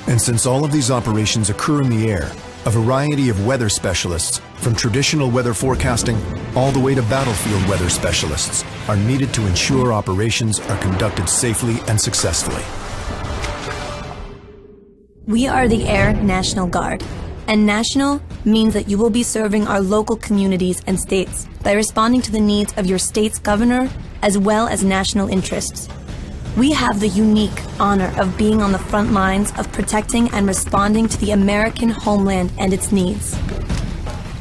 And since all of these operations occur in the air, a variety of weather specialists, from traditional weather forecasting all the way to battlefield weather specialists, are needed to ensure operations are conducted safely and successfully. We are the Air National Guard, and national means that you will be serving our local communities and states by responding to the needs of your state's governor as well as national interests. We have the unique honor of being on the front lines of protecting and responding to the American homeland and its needs.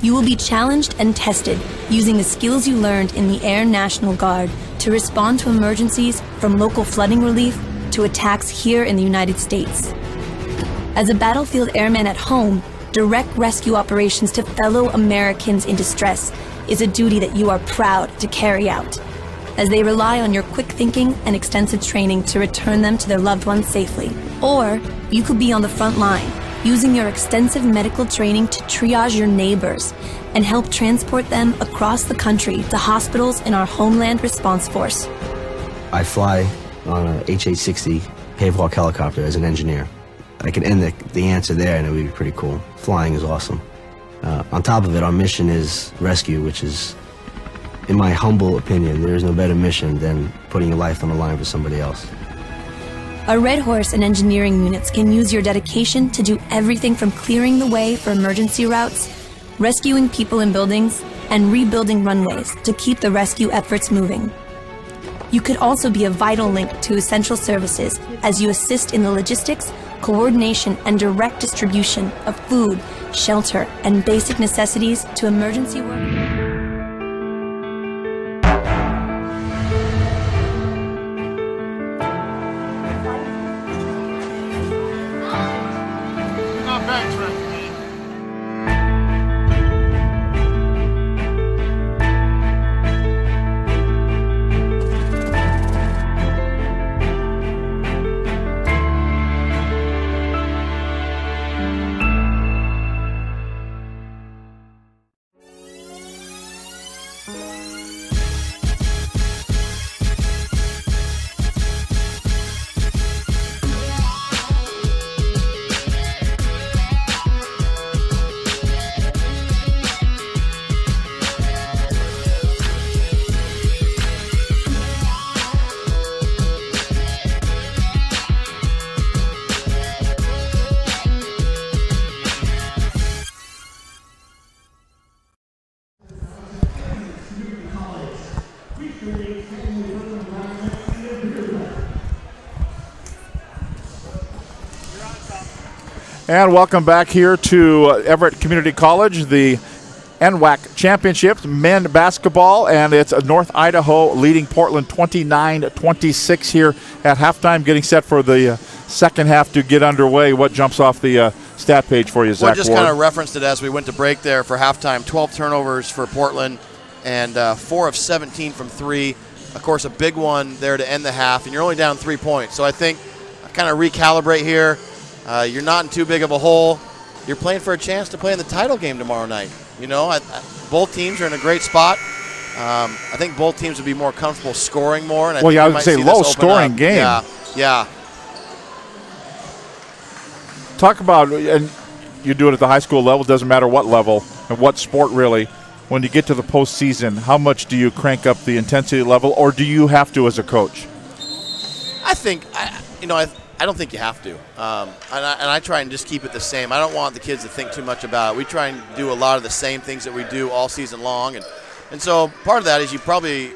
You will be challenged and tested using the skills you learned in the Air National Guard to respond to emergencies from local flooding relief to attacks here in the United States. As a battlefield airman at home, direct rescue operations to fellow Americans in distress is a duty that you are proud to carry out, as they rely on your quick thinking and extensive training to return them to their loved ones safely. Or you could be on the front line, using your extensive medical training to triage your neighbors and help transport them across the country to hospitals in our Homeland Response Force. I fly on a HH-60 Pavewalk helicopter as an engineer. I could end the answer there and it would be pretty cool. Flying is awesome. On top of it, our mission is rescue, which is, in my humble opinion, there is no better mission than putting your life on the line for somebody else. Our Red Horse and engineering units can use your dedication to do everything from clearing the way for emergency routes, rescuing people in buildings, and rebuilding runways to keep the rescue efforts moving. You could also be a vital link to essential services as you assist in the logistics, coordination, and direct distribution of food, shelter, and basic necessities to emergency workers. And welcome back here to Everett Community College, the NWAC Championships, men basketball, and it's North Idaho leading Portland 29-26 here at halftime, getting set for the second half to get underway. What jumps off the stat page for you, Zach? Well, just kind of referenced it as we went to break there for halftime. 12 turnovers for Portland and 4 of 17 from 3. Of course, a big one there to end the half, and you're only down 3 points. So I think kind of recalibrate here. You're not in too big of a hole. You're playing for a chance to play in the title game tomorrow night. You know, both teams are in a great spot. I think both teams would be more comfortable scoring more. And I would say low-scoring game. Yeah, yeah. Talk about, and you do it at the high school level, doesn't matter what level and what sport really. When you get to the postseason, how much do you crank up the intensity level, or do you have to as a coach? I think, I don't think you have to. And I try and just keep it the same. I don't want the kids to think too much about it. We try and do a lot of the same things that we do all season long. And so part of that is you probably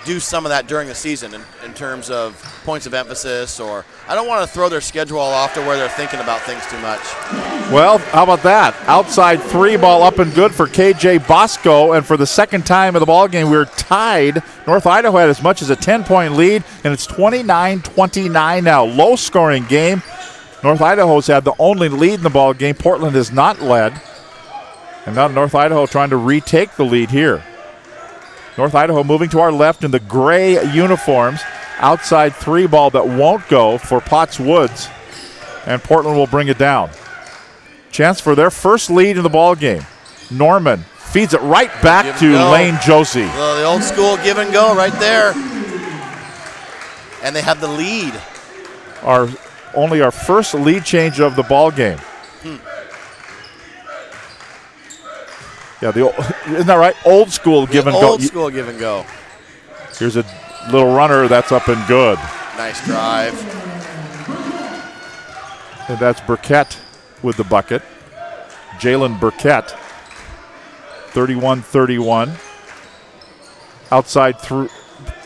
do some of that during the season in terms of points of emphasis, or I don't want to throw their schedule all off to where they're thinking about things too much. Well, how about that? Outside three ball up and good for KJ Bosco, and for the second time in the ball game, we're tied. North Idaho had as much as a 10-point lead, and it's 29-29 now. Low-scoring game. North Idaho's had the only lead in the ball game. Portland has not led. And now North Idaho trying to retake the lead here. North Idaho moving to our left in the gray uniforms. Outside three ball that won't go for Potts Woods. And Portland will bring it down. Chance for their first lead in the ball game. Norman feeds it right back to Lane Josie. The old school give and go right there. And they have the lead. Only our first lead change of the ball game. Yeah, isn't that right? Old school give and go. Old school give and go. Here's a little runner that's up and good. Nice drive. And that's Burkett with the bucket. Jalen Burkett, 31-31. Outside through,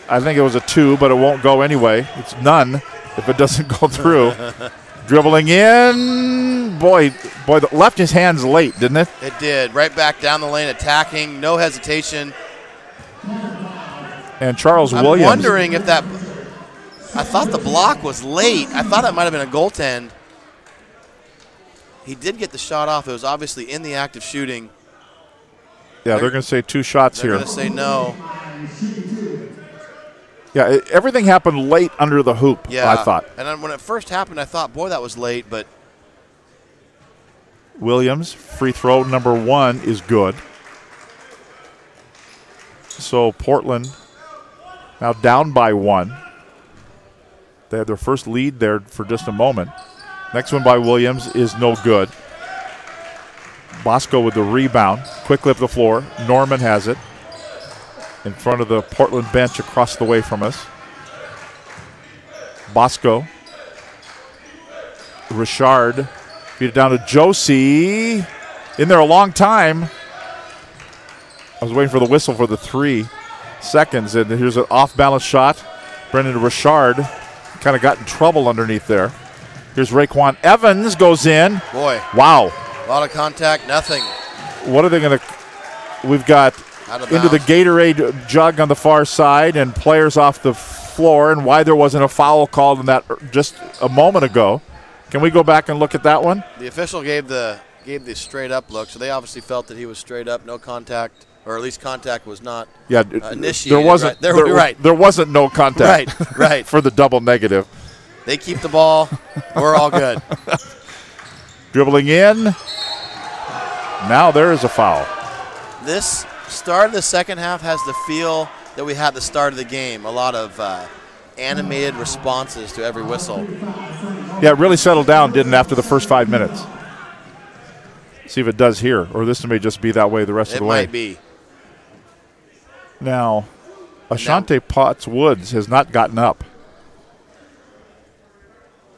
I think it was a 2, but it won't go anyway. It's none if it doesn't go through. Dribbling in. Boy, left his hands late, didn't it? It did. Right back down the lane, attacking, no hesitation. And Charles I'm Williams. wondering if that, I thought the block was late. I thought that might have been a goaltend. He did get the shot off. It was obviously in the act of shooting. Yeah, they're going to say 2 shots here. They're going to say no. Yeah, everything happened late under the hoop, Yeah. I thought. And then when it first happened, I thought, boy, that was late, but. Williams, free throw number 1 is good. So Portland now down by 1. They had their first lead there for just a moment. Next one by Williams is no good. Bosco with the rebound. Quickly up the floor. Norman has it. In front of the Portland bench across the way from us. Bosco. Richard. Feed it down to Josie. In there a long time. I was waiting for the whistle for the 3 seconds. And here's an off-balance shot. Brendan Richard kind of got in trouble underneath there. Here's Raekwon Evans goes in. Boy. Wow. A lot of contact, nothing. What are they going to – we've got into the Gatorade jug on the far side and players off the floor, and why there wasn't a foul called in that just a moment ago. Can we go back and look at that one? The official gave the straight up look, so they obviously felt that he was straight up, no contact, or at least contact was not initiated. There wasn't. Right. There wasn't no contact. Right. For the double negative. They keep the ball. We're all good. Dribbling in. Now there is a foul. This start of the second half has the feel that we had the start of the game. A lot of animated responses to every whistle. Yeah, it really settled down, didn't it, after the first 5 minutes? See if it does here, or this may just be that way the rest of the way. It might be. Now, Ashante Potts-Woods has not gotten up.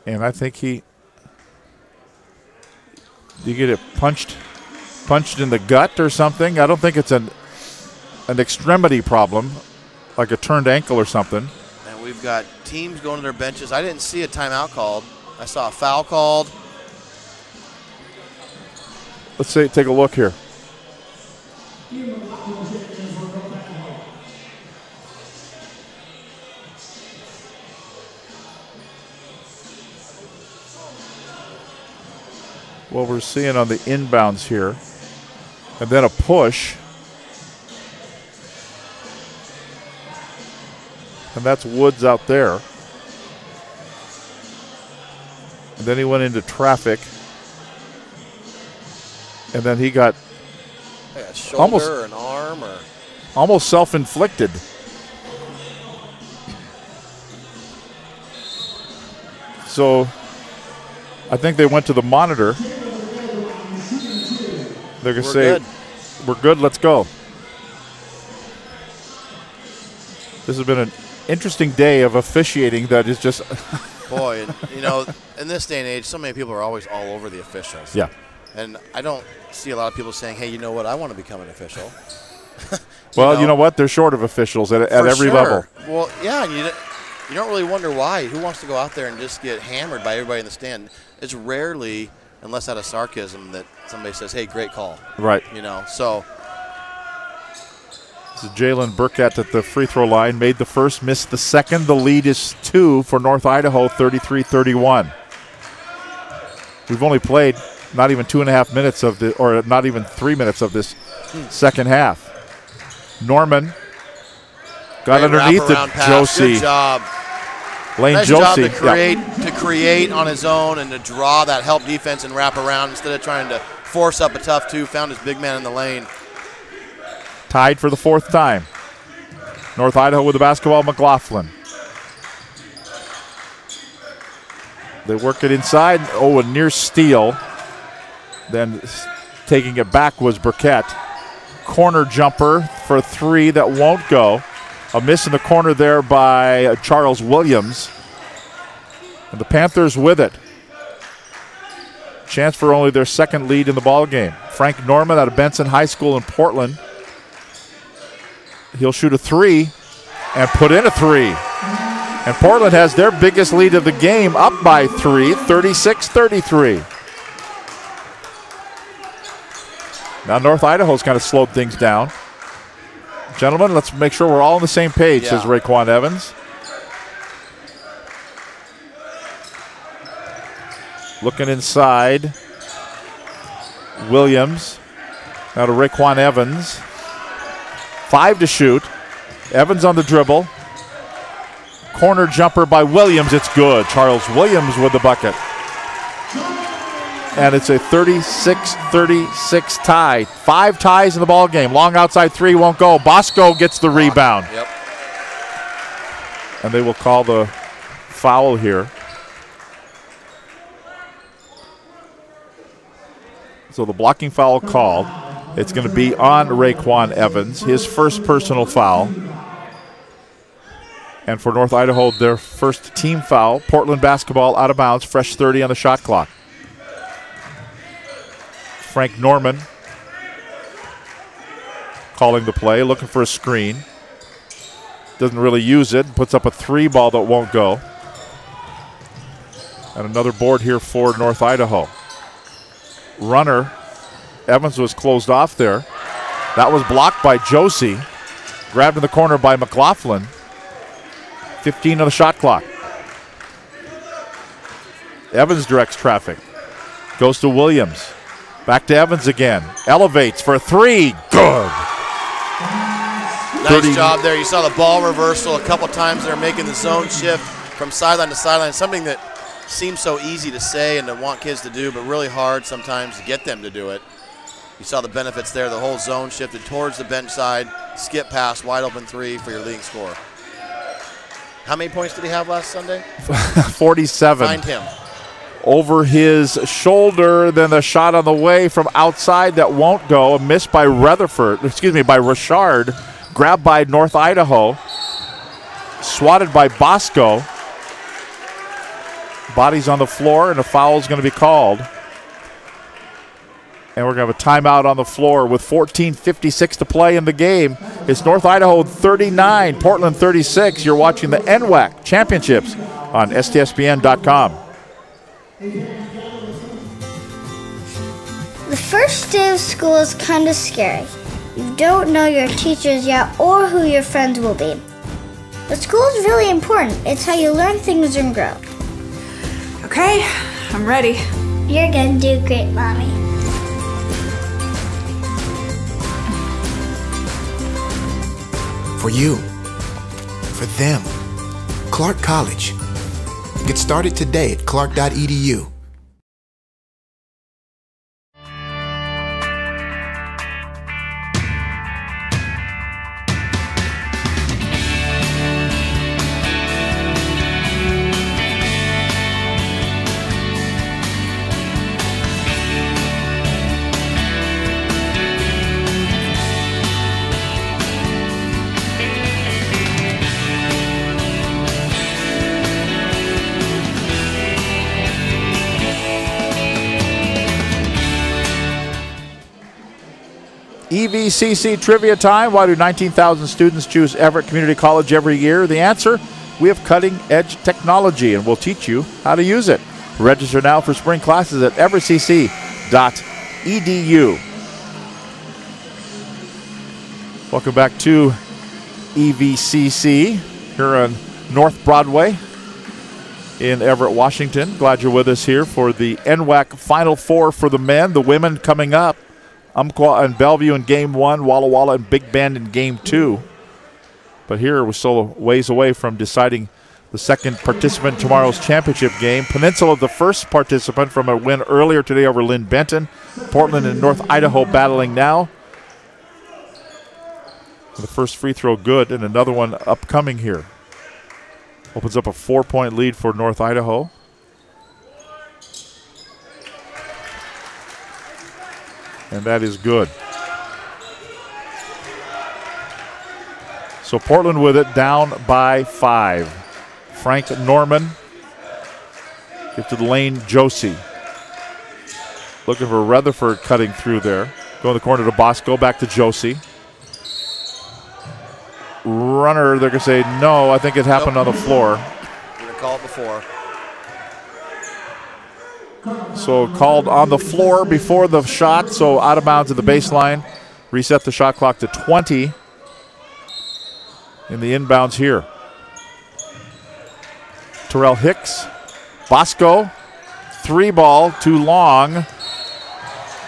And I think you get it punched in the gut or something. I don't think it's an extremity problem, like a turned ankle or something. And we've got teams going to their benches. I didn't see a timeout called. I saw a foul called. Let's take a look here. What we're seeing on the inbounds here, and then a push, and that's Woods out there, and then he went into traffic, and then he got a shoulder or an arm or almost self-inflicted. So I think they went to the monitor. They're going to say, we're good, let's go. This has been an interesting day of officiating that is just... Boy, you know, in this day and age, so many people are always all over the officials. Yeah. And I don't see a lot of people saying, hey, you know what, I want to become an official. Well, you know what? They're short of officials at every level. Well, yeah, and you don't really wonder why. Who wants to go out there and just get hammered by everybody in the stand? It's rarely, unless out of sarcasm, that somebody says, hey, great call. Right. You know, so. This is Jalen Burkett at the free throw line. Made the first, missed the second. The lead is 2 for North Idaho, 33-31. We've only played not even 2.5 minutes of the, or not even 3 minutes of this second half. Norman got great underneath it. pass. Josie. Good job. Lane nice Josie. job to create on his own and to draw that help defense and wrap around instead of trying to force up a tough two. Found his big man in the lane. Tied for the 4th time. North Idaho with the basketball, McLaughlin. They work it inside. Oh, a near steal. Then taking it back was Burkett. Corner jumper for 3 that won't go. A miss in the corner there by Charles Williams. And the Panthers with it. Chance for only their 2nd lead in the ball game. Frank Norman out of Benson High School in Portland. He'll shoot a 3 and put in a 3. And Portland has their biggest lead of the game, up by 3, 36-33. Now North Idaho's kind of slowed things down. Gentlemen, let's make sure we're all on the same page, says Raekwon Evans. Looking inside. Williams. Now to Raekwon Evans. 5 to shoot. Evans on the dribble. Corner jumper by Williams. It's good. Charles Williams with the bucket. And it's a 36-36 tie. 5 ties in the ball game. Long outside 3 won't go. Bosco gets the rebound. Yep. And they will call the foul here. So the blocking foul called. It's going to be on Raekwon Evans, his first personal foul. And for North Idaho, their first team foul. Portland basketball out of bounds, fresh 30 on the shot clock. Frank Norman calling the play, looking for a screen. Doesn't really use it, puts up a 3 ball that won't go. And another board here for North Idaho. Runner, Evans was closed off there. That was blocked by Josie. Grabbed in the corner by McLaughlin. 15 on the shot clock. Evans directs traffic. Goes to Williams. Back to Evans again. Elevates for a 3. Good. Nice job there. You saw the ball reversal a couple times. They're making the zone shift from sideline to sideline. Something that seems so easy to say and to want kids to do, but really hard sometimes to get them to do it. You saw the benefits there. The whole zone shifted towards the bench side. Skip pass, wide open 3 for your leading scorer. How many points did he have last Sunday? 47. Find him. Over his shoulder, then the shot on the way from outside that won't go. A miss by by Richard. Grabbed by North Idaho. Swatted by Bosco. Body's on the floor, and a foul is going to be called. And we're going to have a timeout on the floor with 14:56 to play in the game. It's North Idaho 39, Portland 36. You're watching the NWAC Championships on STSPN.com. The first day of school is kind of scary. You don't know your teachers yet or who your friends will be. But school is really important. It's how you learn things and grow. Okay, I'm ready. You're gonna do great, Mommy. For you, for them, Clark College. Get started today at clark.edu. EVCC trivia time. Why do 19,000 students choose Everett Community College every year? The answer, we have cutting-edge technology, and we'll teach you how to use it. Register now for spring classes at everettcc.edu. Welcome back to EVCC here on North Broadway in Everett, Washington. Glad you're with us here for the NWAC Final Four for the men. The women coming up. Umpqua and Bellevue in Game 1, Walla Walla and Big Bend in Game 2. But here we're still ways away from deciding the second participant in tomorrow's championship game. Peninsula, the first participant from a win earlier today over Lynn Benton. Portland and North Idaho battling now. The first free throw good, and another one upcoming here. Opens up a 4-point lead for North Idaho. And that is good. So Portland with it, down by 5. Frank Norman. Get to the lane, Josie. Looking for Rutherford cutting through there. Go in the corner to Bosco, back to Josie. Runner, they're going to say no. I think it happened on the floor. We're going to call it before. So called on the floor before the shot, so out of bounds at the baseline. Reset the shot clock to 20 in the inbounds here. Terrell Hicks, Bosco, 3-ball, too long.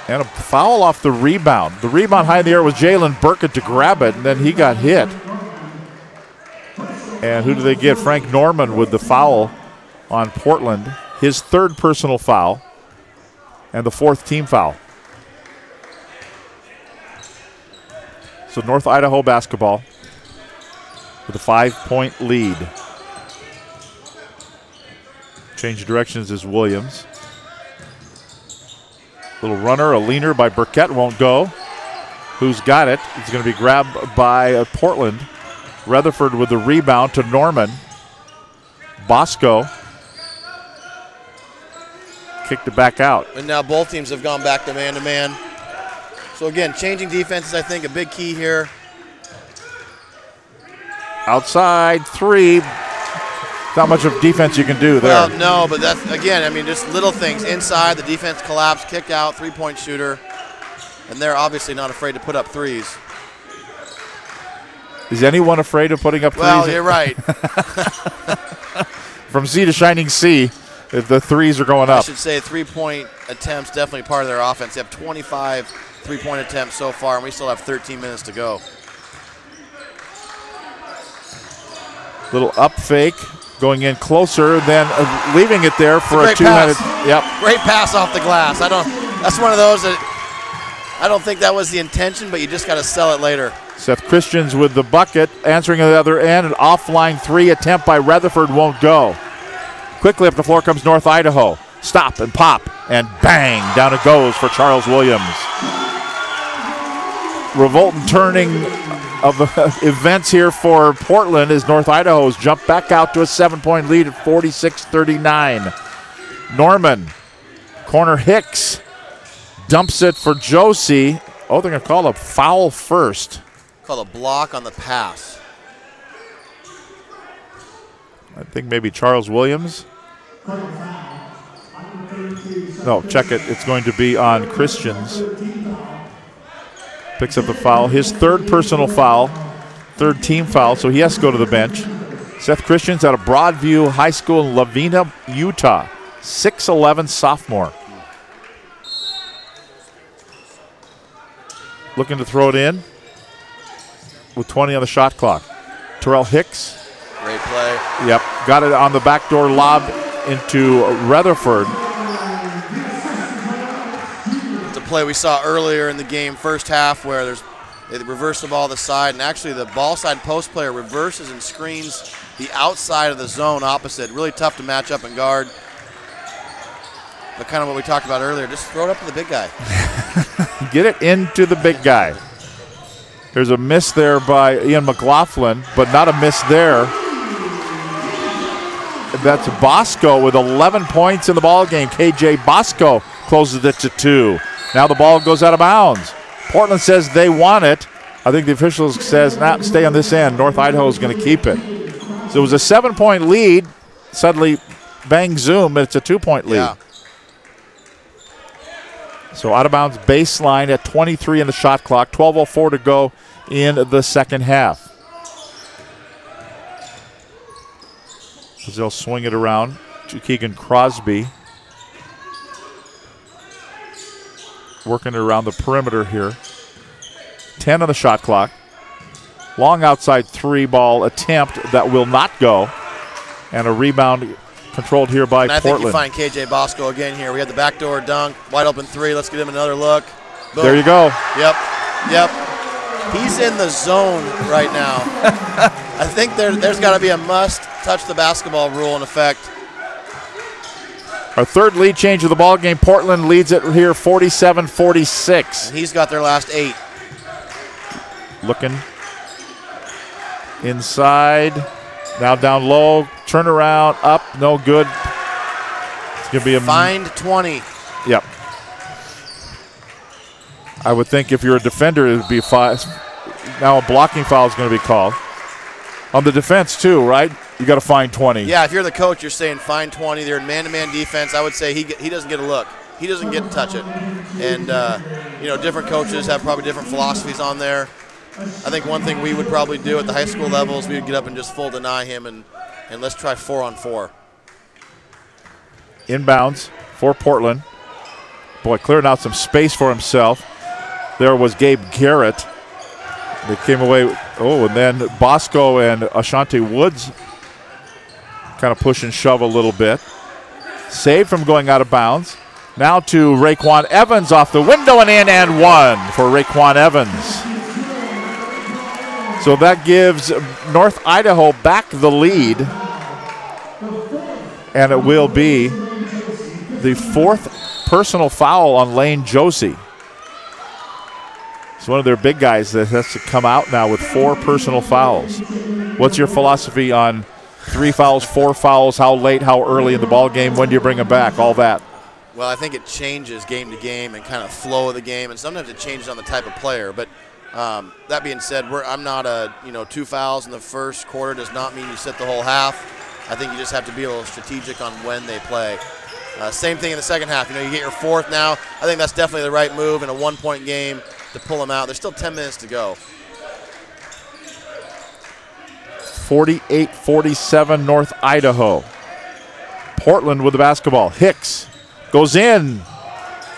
And a foul off the rebound. The rebound high in the air was Jalen Burkett to grab it, and then he got hit. And who do they get? Frank Norman with the foul on Portland. His third personal foul and the fourth team foul. So North Idaho basketball with a 5-point lead. Change directions is Williams. Little runner, a leaner by Burkett, won't go. Who's got it? It's going to be grabbed by Portland. Rutherford with the rebound to Norman. Bosco kicked it back out. And now both teams have gone back to man-to-man. So again, changing defenses, I think, a big key here. Outside 3. Not much of defense you can do there. Well, no, but that's, again, I mean, just little things. Inside, the defense collapsed, kick out, 3-point shooter. And they're obviously not afraid to put up threes. Is anyone afraid of putting up threes? Well, you're right. From sea to shining sea, if the threes are going up. I should say 3-point attempts definitely part of their offense. They have 25 3-point attempts so far, and we still have 13 minutes to go. Little up fake, going in closer, then leaving it there for a 2-handed. Yep. Great pass off the glass. That's one of those that I don't think that was the intention, but you just got to sell it later. Seth Christians with the bucket, answering at the other end. An offline 3 attempt by Rutherford won't go. Quickly up the floor comes North Idaho. Stop and pop, and bang, down it goes for Charles Williams. Revolting turning of events here for Portland as North Idaho's jumped back out to a 7-point lead at 46-39. Norman, corner Hicks, dumps it for Josie. Oh, they're going to call a foul first. Call a block on the pass. I think maybe Charles Williams. No, check it. It's going to be on Christians. Picks up the foul. His third personal foul, third team foul, so he has to go to the bench. Seth Christians out of Broadview High School in Lavina, Utah. 6'11" sophomore. Looking to throw it in with 20 on the shot clock. Terrell Hicks. Great play. Yep, got it on the backdoor lob into Rutherford. It's a play we saw earlier in the game, first half, where they reverse the ball to the side, and actually the ball side post player reverses and screens the outside of the zone opposite. Really tough to match up and guard. But kind of what we talked about earlier, just throw it up to the big guy. Get it into the big guy. There's a miss there by Ian McLaughlin, but not a miss there. That's Bosco with 11 points in the ball game. KJ Bosco closes it to 2. Now the ball goes out of bounds. Portland says they want it. I think the officials says, nah, stay on this end. North Idaho is going to keep it. So it was a 7-point lead. Suddenly, bang, zoom, it's a 2-point lead. Yeah. So out of bounds baseline at 23 in the shot clock. 12:04 to go in the second half. They'll swing it around to Keegan Crosby. Working it around the perimeter here. 10 on the shot clock. Long outside 3-ball attempt that will not go. And a rebound controlled here by and I think you Portland. find KJ Bosco again here. We had the backdoor dunk, wide open three. Let's get him another look. Boom. There you go. Yep. He's in the zone right now. I think there's got to be a must touch the basketball rule in effect. Our third lead change of the ball game. Portland leads it here 47-46. And he's got their last 8. Looking inside. Now down low. Turnaround. Up. No good. It's going to be a fined 20. Yep. I would think if you're a defender, it would be 5. Now a blocking foul is going to be called. On the defense, too, right? You got to find 20. Yeah, if you're the coach, you're saying fine 20. They're in man-to-man defense. I would say he doesn't get a look. He doesn't get to touch it. And, different coaches have probably different philosophies on there. I think one thing we would probably do at the high school level is we would get up and just full deny him and let's try 4-on-4. Inbounds for Portland. Boy, clearing out some space for himself. There was Gabe Garrett. They came away. And then Bosco and Ashante Woods kind of push and shove a little bit. Saved from going out of bounds. Now to Raekwon Evans off the window and in and one for Raekwon Evans. So that gives North Idaho back the lead. And it will be the 4th personal foul on Lane Josie. It's one of their big guys that has to come out now with 4 personal fouls. What's your philosophy on 3 fouls, 4 fouls, how late, how early in the ball game, when do you bring them back, all that? Well, I think it changes game to game and kind of flow of the game, and sometimes it changes on the type of player. But that being said, I'm not 2 fouls in the first quarter does not mean you sit the whole half. I think you just have to be a little strategic on when they play. Same thing in the second half. You get your 4th now. I think that's definitely the right move in a 1-point game to pull them out. There's still 10 minutes to go. 48-47 North Idaho. Portland with the basketball. Hicks goes in.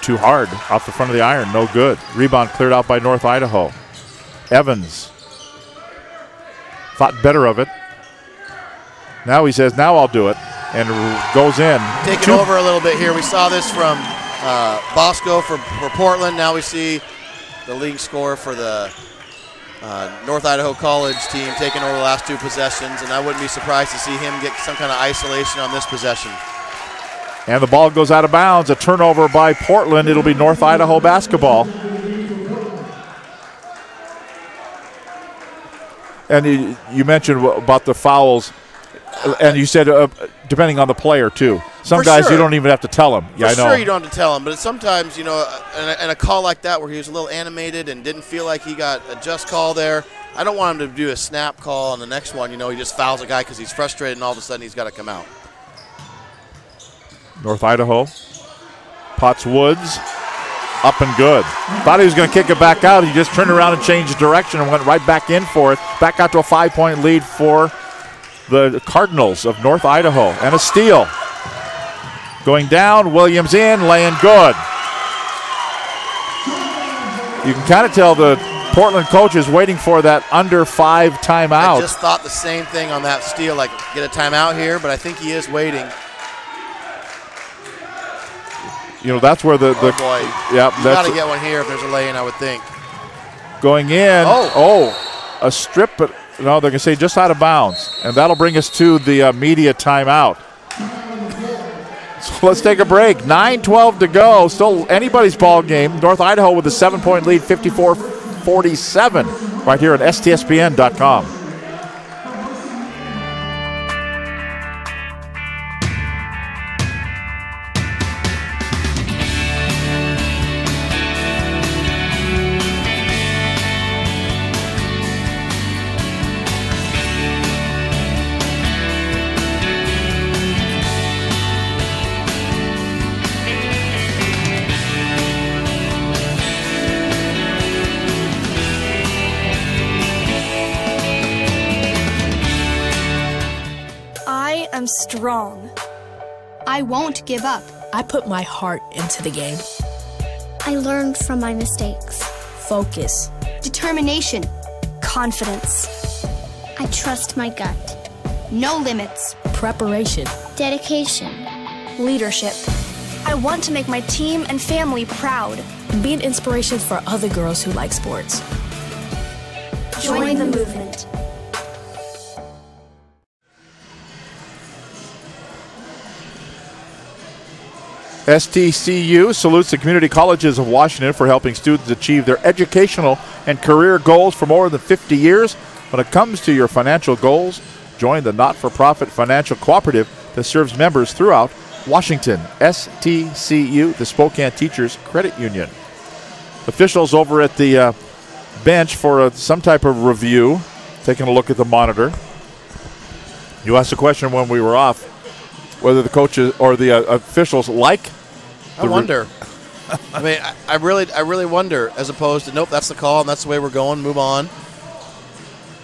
Too hard off the front of the iron. No good. Rebound cleared out by North Idaho. Evans thought better of it. Now he says, now I'll do it, and goes in. Taking over a little bit here. We saw this from Bosco for Portland. Now we see the league scorer for the North Idaho College team taking over the last 2 possessions, and I wouldn't be surprised to see him get some kind of isolation on this possession. And the ball goes out of bounds. A turnover by Portland. It'll be North Idaho basketball. And you mentioned about the fouls, and you said depending on the player too. Some guys sure. you don't even have to tell them. Yeah, I know. Sure, you don't have to tell them, but sometimes in a call like that where he was a little animated and didn't feel like he got a just call there, I don't want him to do a snap call on the next one. He just fouls a guy because he's frustrated and all of a sudden he's got to come out. North Idaho. Potts Woods. Up and good. Thought he was going to kick it back out. He just turned around and changed direction and went right back in for it. Back out to a 5-point lead for the Cardinals of North Idaho. And a steal. Going down, Williams in, laying good. You can kind of tell the Portland coach is waiting for that under 5 timeout. I just thought the same thing on that steal, like get a timeout here, but I think he is waiting. That's where the oh boy. Yeah, you got to get one here if there's a lay-in, I would think. Going in. A strip, but no, they're going to say just out of bounds. And that'll bring us to the media timeout. So let's take a break. 9:12 to go. Still anybody's ball game. North Idaho with a 7-point lead, 54-47, right here at STSPN.com. I'm strong. I won't give up. I put my heart into the game. I learned from my mistakes. Focus. Determination. Confidence. I trust my gut. No limits. preparation, dedication, leadership. I want to make my team and family proud. and be an inspiration for other girls who like sports. Join the movement. STCU salutes the community colleges of Washington for helping students achieve their educational and career goals for more than 50 years. When it comes to your financial goals, join the not-for-profit financial cooperative that serves members throughout Washington. STCU, the Spokane Teachers Credit Union. Officials over at the bench for some type of review, taking a look at the monitor. You asked a question when we were off, whether the coaches or the officials like. I wonder. I mean, I really wonder. As opposed to, nope, that's the call and that's the way we're going. Move on.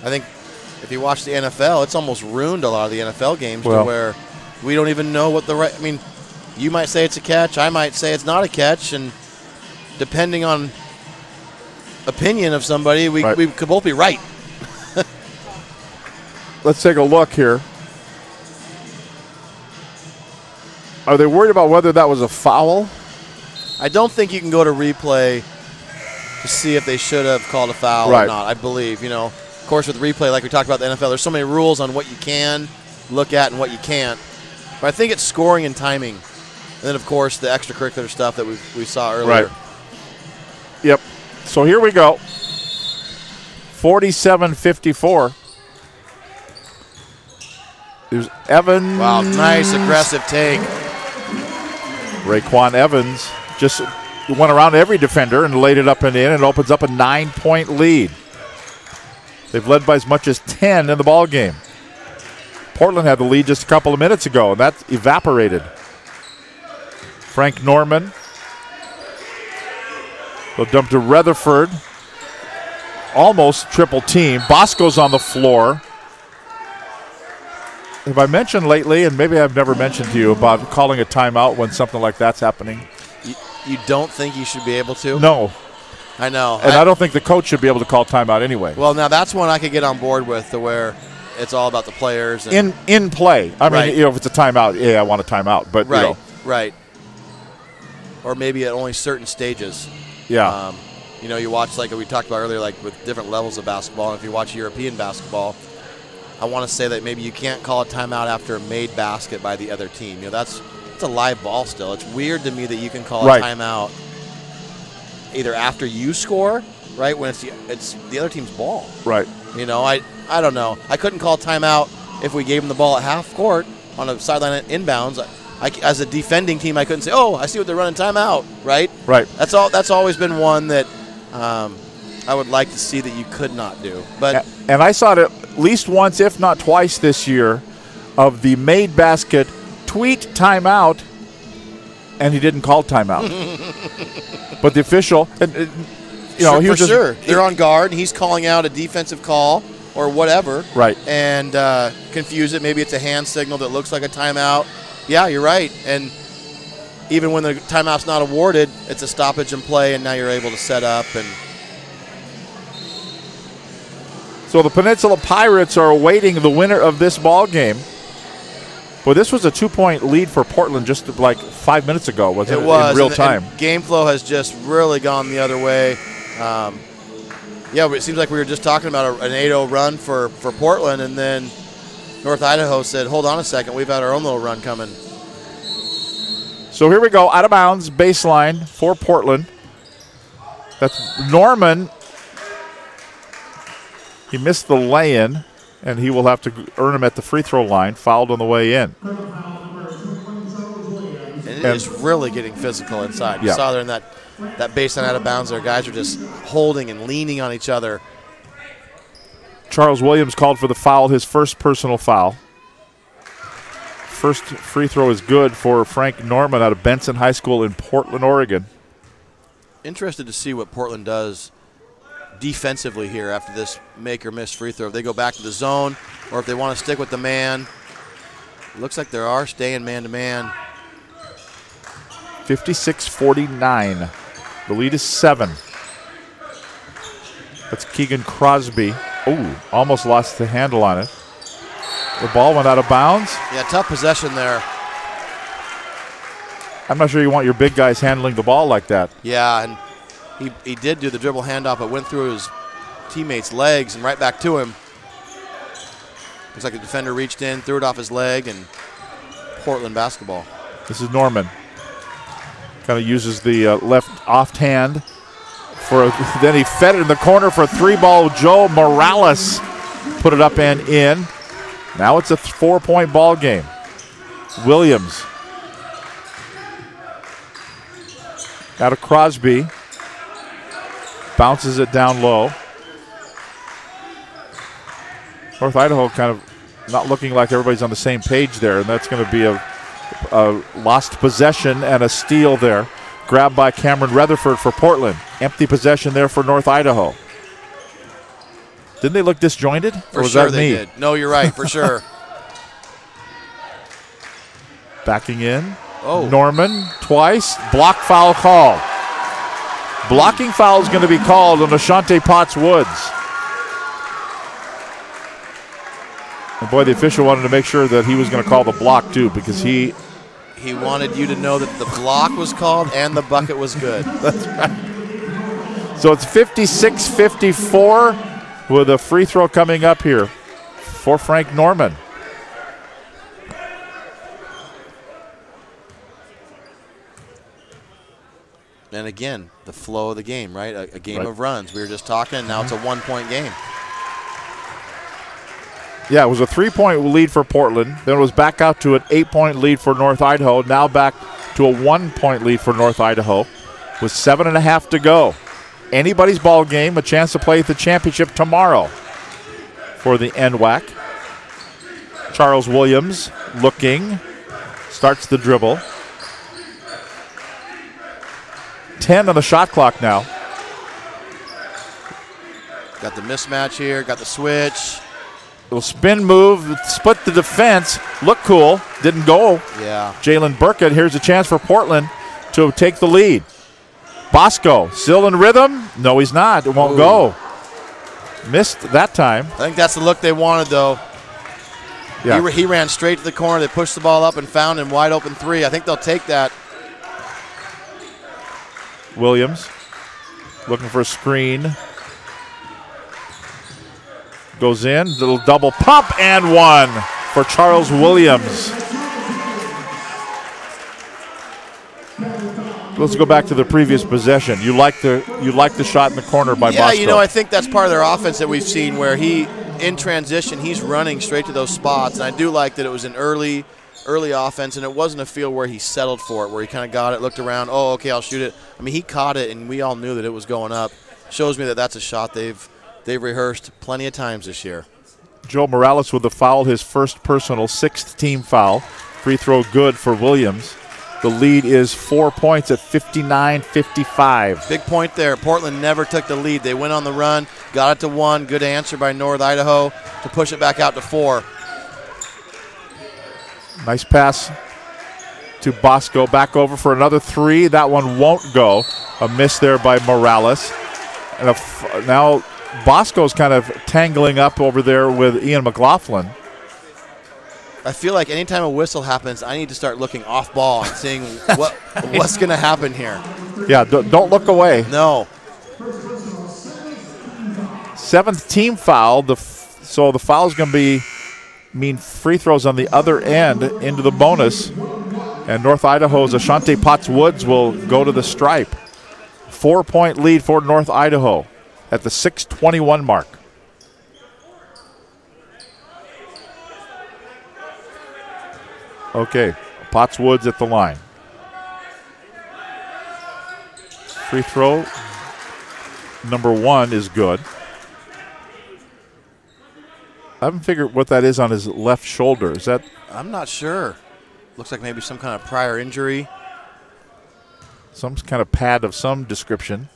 I think if you watch the NFL, it's almost ruined a lot of the NFL games to where we don't even know what the right. I mean, you might say it's a catch. I might say it's not a catch, and depending on opinion of somebody, we could both be right. Let's take a look here. Are they worried about whether that was a foul? I don't think you can go to replay to see if they should have called a foul or not. I believe, of course, with replay, like we talked about the NFL, there's so many rules on what you can look at and what you can't. But I think it's scoring and timing. And then, of course, the extracurricular stuff that we saw earlier. Right. Yep. So here we go. 47-54. There's Evans. Wow, nice aggressive take. Raekwon Evans just went around every defender and laid it up and in, and opens up a 9-point lead. They've led by as much as 10 in the ball game. Portland had the lead just a couple of minutes ago, and that evaporated. Frank Norman. They'll dump to Rutherford. Almost triple team. Bosco's on the floor. Have I mentioned lately, and maybe I've never mentioned to you, about calling a timeout when something like that's happening? You don't think you should be able to? No. I know. And I don't think the coach should be able to call timeout anyway. Well, now that's one I could get on board with, to where it's all about the players. And in play. I mean, if it's a timeout, I want a timeout. But right. Or maybe at only certain stages. Yeah. You watch, like we talked about earlier, like with different levels of basketball. And if you watch European basketball, I want to say that maybe you can't call a timeout after a made basket by the other team. It's a live ball still. It's weird to me that you can call a timeout either after you score, right, when it's the other team's ball. Right. I don't know. I couldn't call timeout if we gave them the ball at half court on a sideline inbounds. As a defending team, I couldn't say, "Oh, I see what they're running timeout." Right. Right. That's always been one that I would like to see that you could not do. But and I saw it at least once, if not twice, this year, of the made basket tweet timeout, and he didn't call timeout. But the official, he was just, sure, they're on guard, and he's calling out a defensive call or whatever, right? And confuse it. Maybe it's a hand signal that looks like a timeout. Yeah, you're right. And even when the timeout's not awarded, it's a stoppage in play, and now you're able to set up. And so the Peninsula Pirates are awaiting the winner of this ball game. Well, this was a 2-point lead for Portland just like 5 minutes ago, wasn't it? It was. In real time. And game flow has just really gone the other way. It seems like we were just talking about an 8-0 run for Portland, and then North Idaho said, hold on a second, we've had our own little run coming. So here we go, out of bounds, baseline for Portland. That's Norman. He missed the lay-in, and he will have to earn him at the free throw line, fouled on the way in. And it is really getting physical inside. You saw there in that baseline out of bounds there, guys are just holding and leaning on each other. Charles Williams called for the foul, his first personal foul. First free throw is good for Frank Norman out of Benson High School in Portland, Oregon. Interested to see what Portland does defensively here after this make or miss free throw. If they go back to the zone or if they want to stick with the man. It looks like they are staying man-to-man. 56-49. The lead is 7. That's Keegan Crosby. Oh, almost lost the handle on it. The ball went out of bounds. Yeah, tough possession there. I'm not sure you want your big guys handling the ball like that. Yeah, and he did do the dribble handoff, but went through his teammate's legs and right back to him. Looks like the defender reached in, threw it off his leg, and Portland basketball. This is Norman. Kind of uses the left off hand. Then he fed it in the corner for a 3-ball. Joe Morales put it up and in. Now it's a 4-point ball game. Williams. Out of Crosby. Bounces it down low. North Idaho kind of not looking like everybody's on the same page there, and that's going to be a lost possession and a steal there. Grabbed by Cameron Rutherford for Portland. Empty possession there for North Idaho. Didn't they look disjointed? For or was sure that they me? did. No, you're right, for sure. Backing in. Oh. Norman twice. Block foul call. Blocking foul is going to be called on Ashante Potts Woods. And boy, the official wanted to make sure that he was going to call the block too, because he wanted you to know that the block was called and the bucket was good. That's right. So it's 56-54 with a free throw coming up here for Frank Norman. And again, the flow of the game, right? A game of runs. We were just talking, and now it's a 1-point game. Yeah, it was a 3-point lead for Portland. Then it was back out to an 8-point lead for North Idaho. Now back to a 1-point lead for North Idaho with 7.5 to go. Anybody's ball game, a chance to play at the championship tomorrow for the NWAC. Charles Williams looking, starts the dribble. 10 on the shot clock now. Got the mismatch here, got the switch. Little spin move, split the defense. Look cool, didn't go. Yeah. Jalen Burkett, here's a chance for Portland to take the lead. Bosco, still in rhythm? No, he's not. It won't go. Missed that time. I think that's the look they wanted, though. Yeah. He ran straight to the corner. They pushed the ball up and found him wide open 3. I think they'll take that. Williams looking for a screen. Goes in, little double pump and one for Charles Williams. Let's go back to the previous possession. You like the shot in the corner by Bosco. Yeah, you know, I think that's part of their offense that we've seen where in transition, he's running straight to those spots. And I do like that it was an early offense, and it wasn't a field where he settled for it, where he kind of got it, looked around, oh, okay, I'll shoot it. I mean, he caught it, and we all knew that it was going up. Shows me that that's a shot they've rehearsed plenty of times this year. Joe Morales with the foul, his first personal, 6th team foul. Free throw good for Williams. The lead is 4 points at 59-55. Big point there. Portland never took the lead. They went on the run, got it to 1. Good answer by North Idaho to push it back out to 4. Nice pass to Bosco. Back over for another 3. That one won't go. A miss there by Morales. And now Bosco's kind of tangling up over there with Ian McLaughlin. I feel like anytime a whistle happens, I need to start looking off ball and seeing what's going to happen here. Yeah, don't look away. No. 7th team foul. So the foul is going to mean free throws on the other end into the bonus. And North Idaho's Ashante Potts Woods will go to the stripe. 4-point lead for North Idaho at the 6:21 mark. Okay, Potts Woods at the line. Free throw number 1 is good. I haven't figured what that is on his left shoulder. Is that? I'm not sure. Looks like maybe some kind of prior injury. Some kind of pad of some description.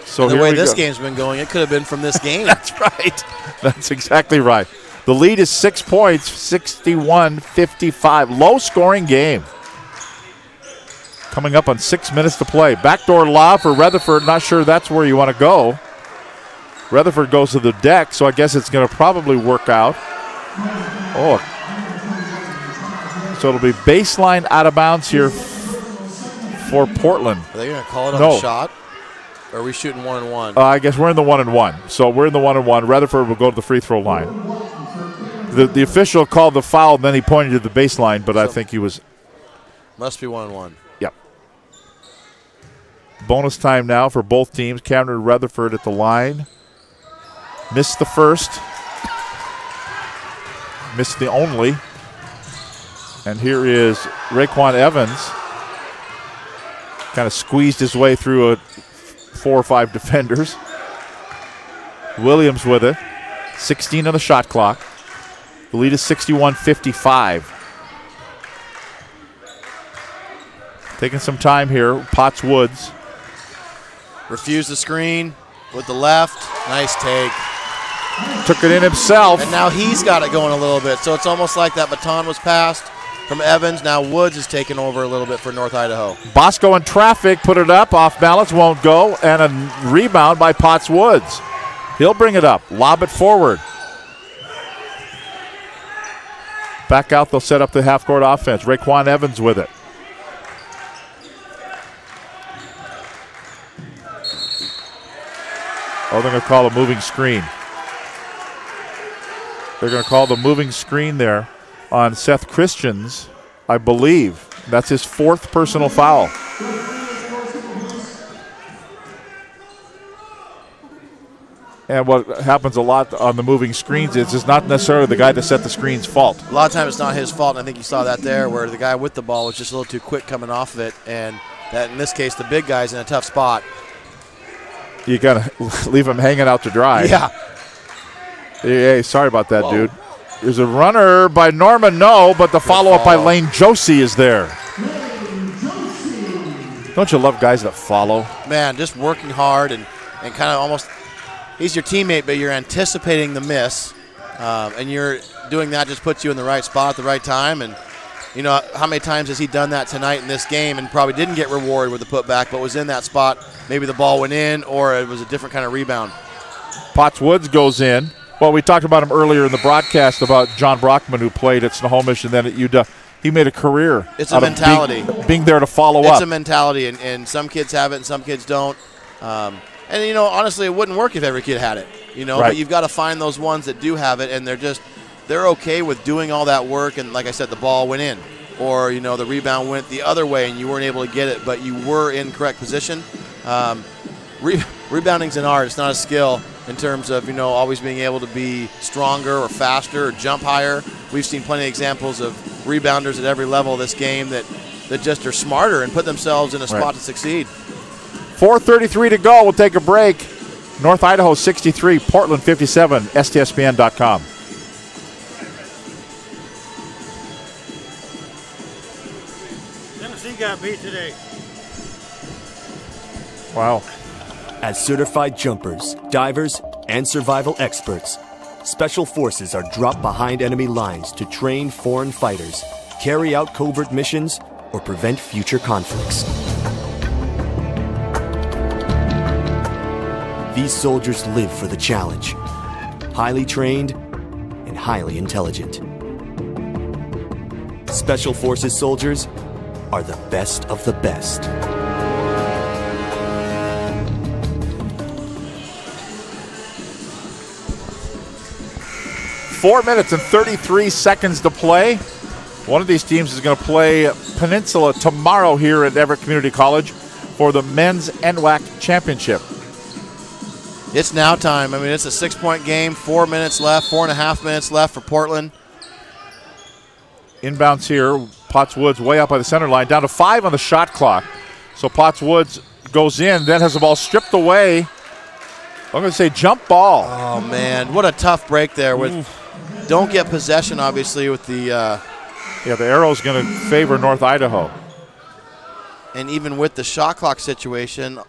So the way this game's been going, it could have been from this game. That's right. That's exactly right. The lead is 6 points, 61-55. Low-scoring game. Coming up on 6 minutes to play. Backdoor lob for Rutherford. Not sure that's where you want to go. Rutherford goes to the deck, so I guess it's going to probably work out. Oh. So it'll be baseline out of bounds here for Portland. Are they going to call it on the shot? Or are we shooting 1-and-1? I guess we're in the 1-and-1. So we're in the 1-and-1. Rutherford will go to the free throw line. The official called the foul, and then he pointed to the baseline, but I think he was. Must be 1-and-1. Yep. Bonus time now for both teams. Cameron Rutherford at the line. Missed the first. Missed the only. And here is Raekwon Evans. Kind of squeezed his way through 4 or 5 defenders. Williams with it. 16 on the shot clock. The lead is 61-55. Taking some time here. Potts Woods. Refused the screen with the left. Nice take. Took it in himself. And now he's got it going a little bit. So it's almost like that baton was passed from Evans. Now Woods is taking over a little bit for North Idaho. Bosco in traffic, put it up, off balance, won't go, and a rebound by Potts Woods. He'll bring it up, lob it forward. Back out, they'll set up the half-court offense. Raekwon Evans with it. Oh, they're going to call a moving screen. They're going to call the moving screen there on Seth Christians, I believe. That's his 4th personal foul. And what happens a lot on the moving screens is it's not necessarily the guy that set the screen's fault. A lot of times it's not his fault, and I think you saw that there where the guy with the ball was just a little too quick coming off of it, and that in this case the big guy's in a tough spot. You got to leave him hanging out to dry. Yeah. Hey, sorry about that, dude. There's a runner by Norman, no, but the follow-up by Lane Josie is there. Don't you love guys that follow? Man, just working hard and kind of almost, he's your teammate, but you're anticipating the miss, and you're doing that just puts you in the right spot at the right time. And, you know, how many times has he done that tonight in this game and probably didn't get rewarded with the putback, but was in that spot. Maybe the ball went in or it was a different kind of rebound. Potts Woods goes in. Well, we talked about him earlier in the broadcast about John Brockman, who played at Snohomish and then at UW. He made a career. It's a mentality. Being there to follow up. It's a mentality, and some kids have it and some kids don't. And, you know, honestly, it wouldn't work if every kid had it, you know. Right. But you've got to find those ones that do have it, and they're okay with doing all that work. And like I said, the ball went in, or, you know, the rebound went the other way and you weren't able to get it, but you were in correct position. Rebounding's an art. It's not a skill in terms of, you know, always being able to be stronger or faster or jump higher. We've seen plenty of examples of rebounders at every level of this game that just are smarter and put themselves in a spot to succeed. 4:33 to go. We'll take a break. North Idaho 63, Portland 57, STSPN.com. Tennessee got beat today. Wow. As certified jumpers, divers, and survival experts, Special Forces are dropped behind enemy lines to train foreign fighters, carry out covert missions, or prevent future conflicts. These soldiers live for the challenge, highly trained and highly intelligent. Special Forces soldiers are the best of the best. Four minutes and 33 seconds to play. One of these teams is going to play Peninsula tomorrow here at Everett Community College for the men's NWAC championship. It's now time. I mean, it's a 6-point game, 4 minutes left, 4.5 minutes left for Portland. Inbounds here. Potts Woods way out by the center line, down to 5 on the shot clock. So Potts Woods goes in, then has the ball stripped away. I'm going to say jump ball. Oh, man. What a tough break there. Don't get possession, obviously, with the yeah, the arrow's going to favor North Idaho. And even with the shot clock situation,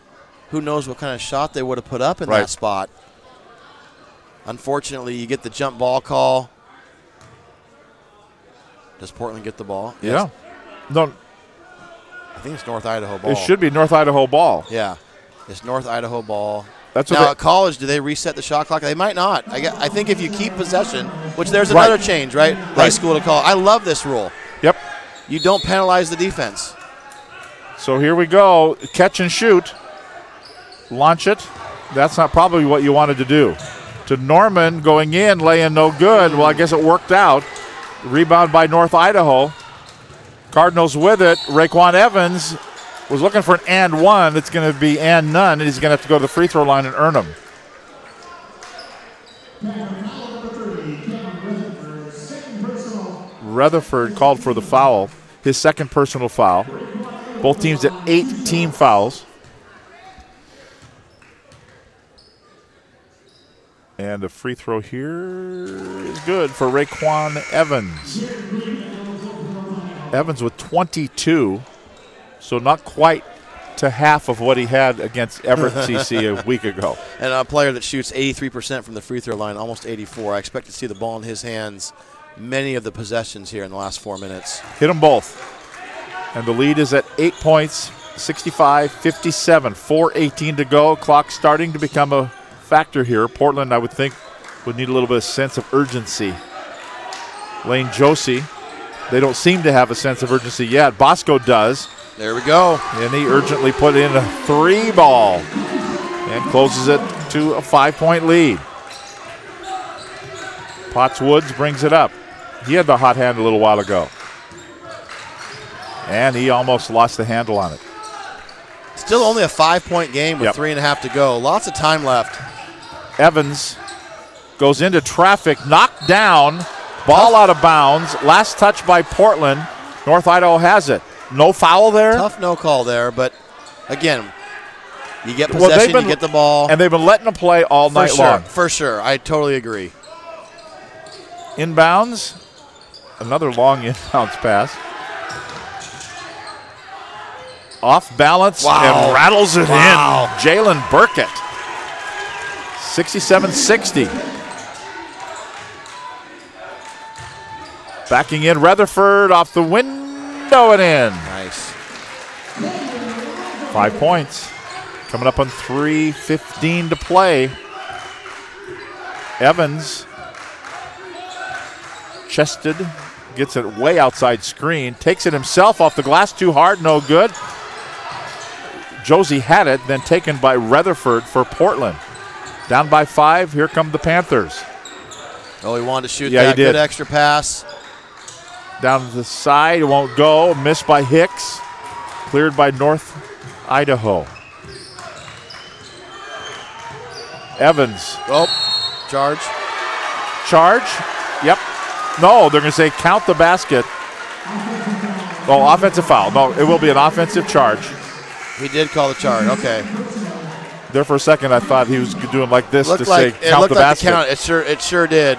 who knows what kind of shot they would have put up in that spot. Unfortunately, you get the jump ball call. Does Portland get the ball? Yeah. No. I think it's North Idaho ball. It should be North Idaho ball. Yeah. It's North Idaho ball. That's now, at college, do they reset the shot clock? They might not. I think if you keep possession, which there's another change, right? High school to college. I love this rule. Yep. You don't penalize the defense. So here we go. Catch and shoot. Launch it. That's not probably what you wanted to do. To Norman going in, laying no good. Well, I guess it worked out. Rebound by North Idaho. Cardinals with it. Raekwon Evans was looking for an and one. It's going to be and none, and he's going to have to go to the free throw line and earn them. Rutherford called for the foul, his second personal foul. Both teams at 8 team fouls. And the free throw here is good for Raekwon Evans. Evans with 22, so not quite to half of what he had against Everett CC a week ago. And a player that shoots 83% from the free throw line, almost 84. I expect to see the ball in his hands many of the possessions here in the last 4 minutes. Hit them both. And the lead is at 8 points, 65-57, 4:18 to go. Clock starting to become a factor here. Portland, I would think, would need a little bit of sense of urgency. Lane Josie, they don't seem to have a sense of urgency yet. Bosco does. There we go. And he urgently put in a 3 ball and closes it to a 5-point lead. Potts Woods brings it up. He had the hot hand a little while ago. And he almost lost the handle on it. Still only a 5-point game with 3.5 to go. Lots of time left. Evans goes into traffic, knocked down, ball out of bounds. Last touch by Portland. North Idaho has it. No foul there? Tough no call there, but again, you get possession, you get the ball. And they've been letting them play all night long. For sure. I totally agree. Inbounds. Another long inbounds pass. Off balance and rattles it in. Jalen Burkett. 67-60. Backing in Rutherford off the window and in. Nice. 5 points. Coming up on 3:15 to play. Evans chested, gets it way outside screen, takes it himself off the glass, too hard, no good. Josie had it, then taken by Rutherford for Portland. Down by 5, here come the Panthers. Oh, he wanted to shoot that good extra pass. Down to the side, it won't go, missed by Hicks. Cleared by North Idaho. Evans. Oh, charge. Charge, yep. No, they're going to say count the basket. Oh, offensive foul. No, it will be an offensive charge. He did call the charge, okay. There for a second, I thought he was doing like this looked to like, say count the basket. Count. It sure did.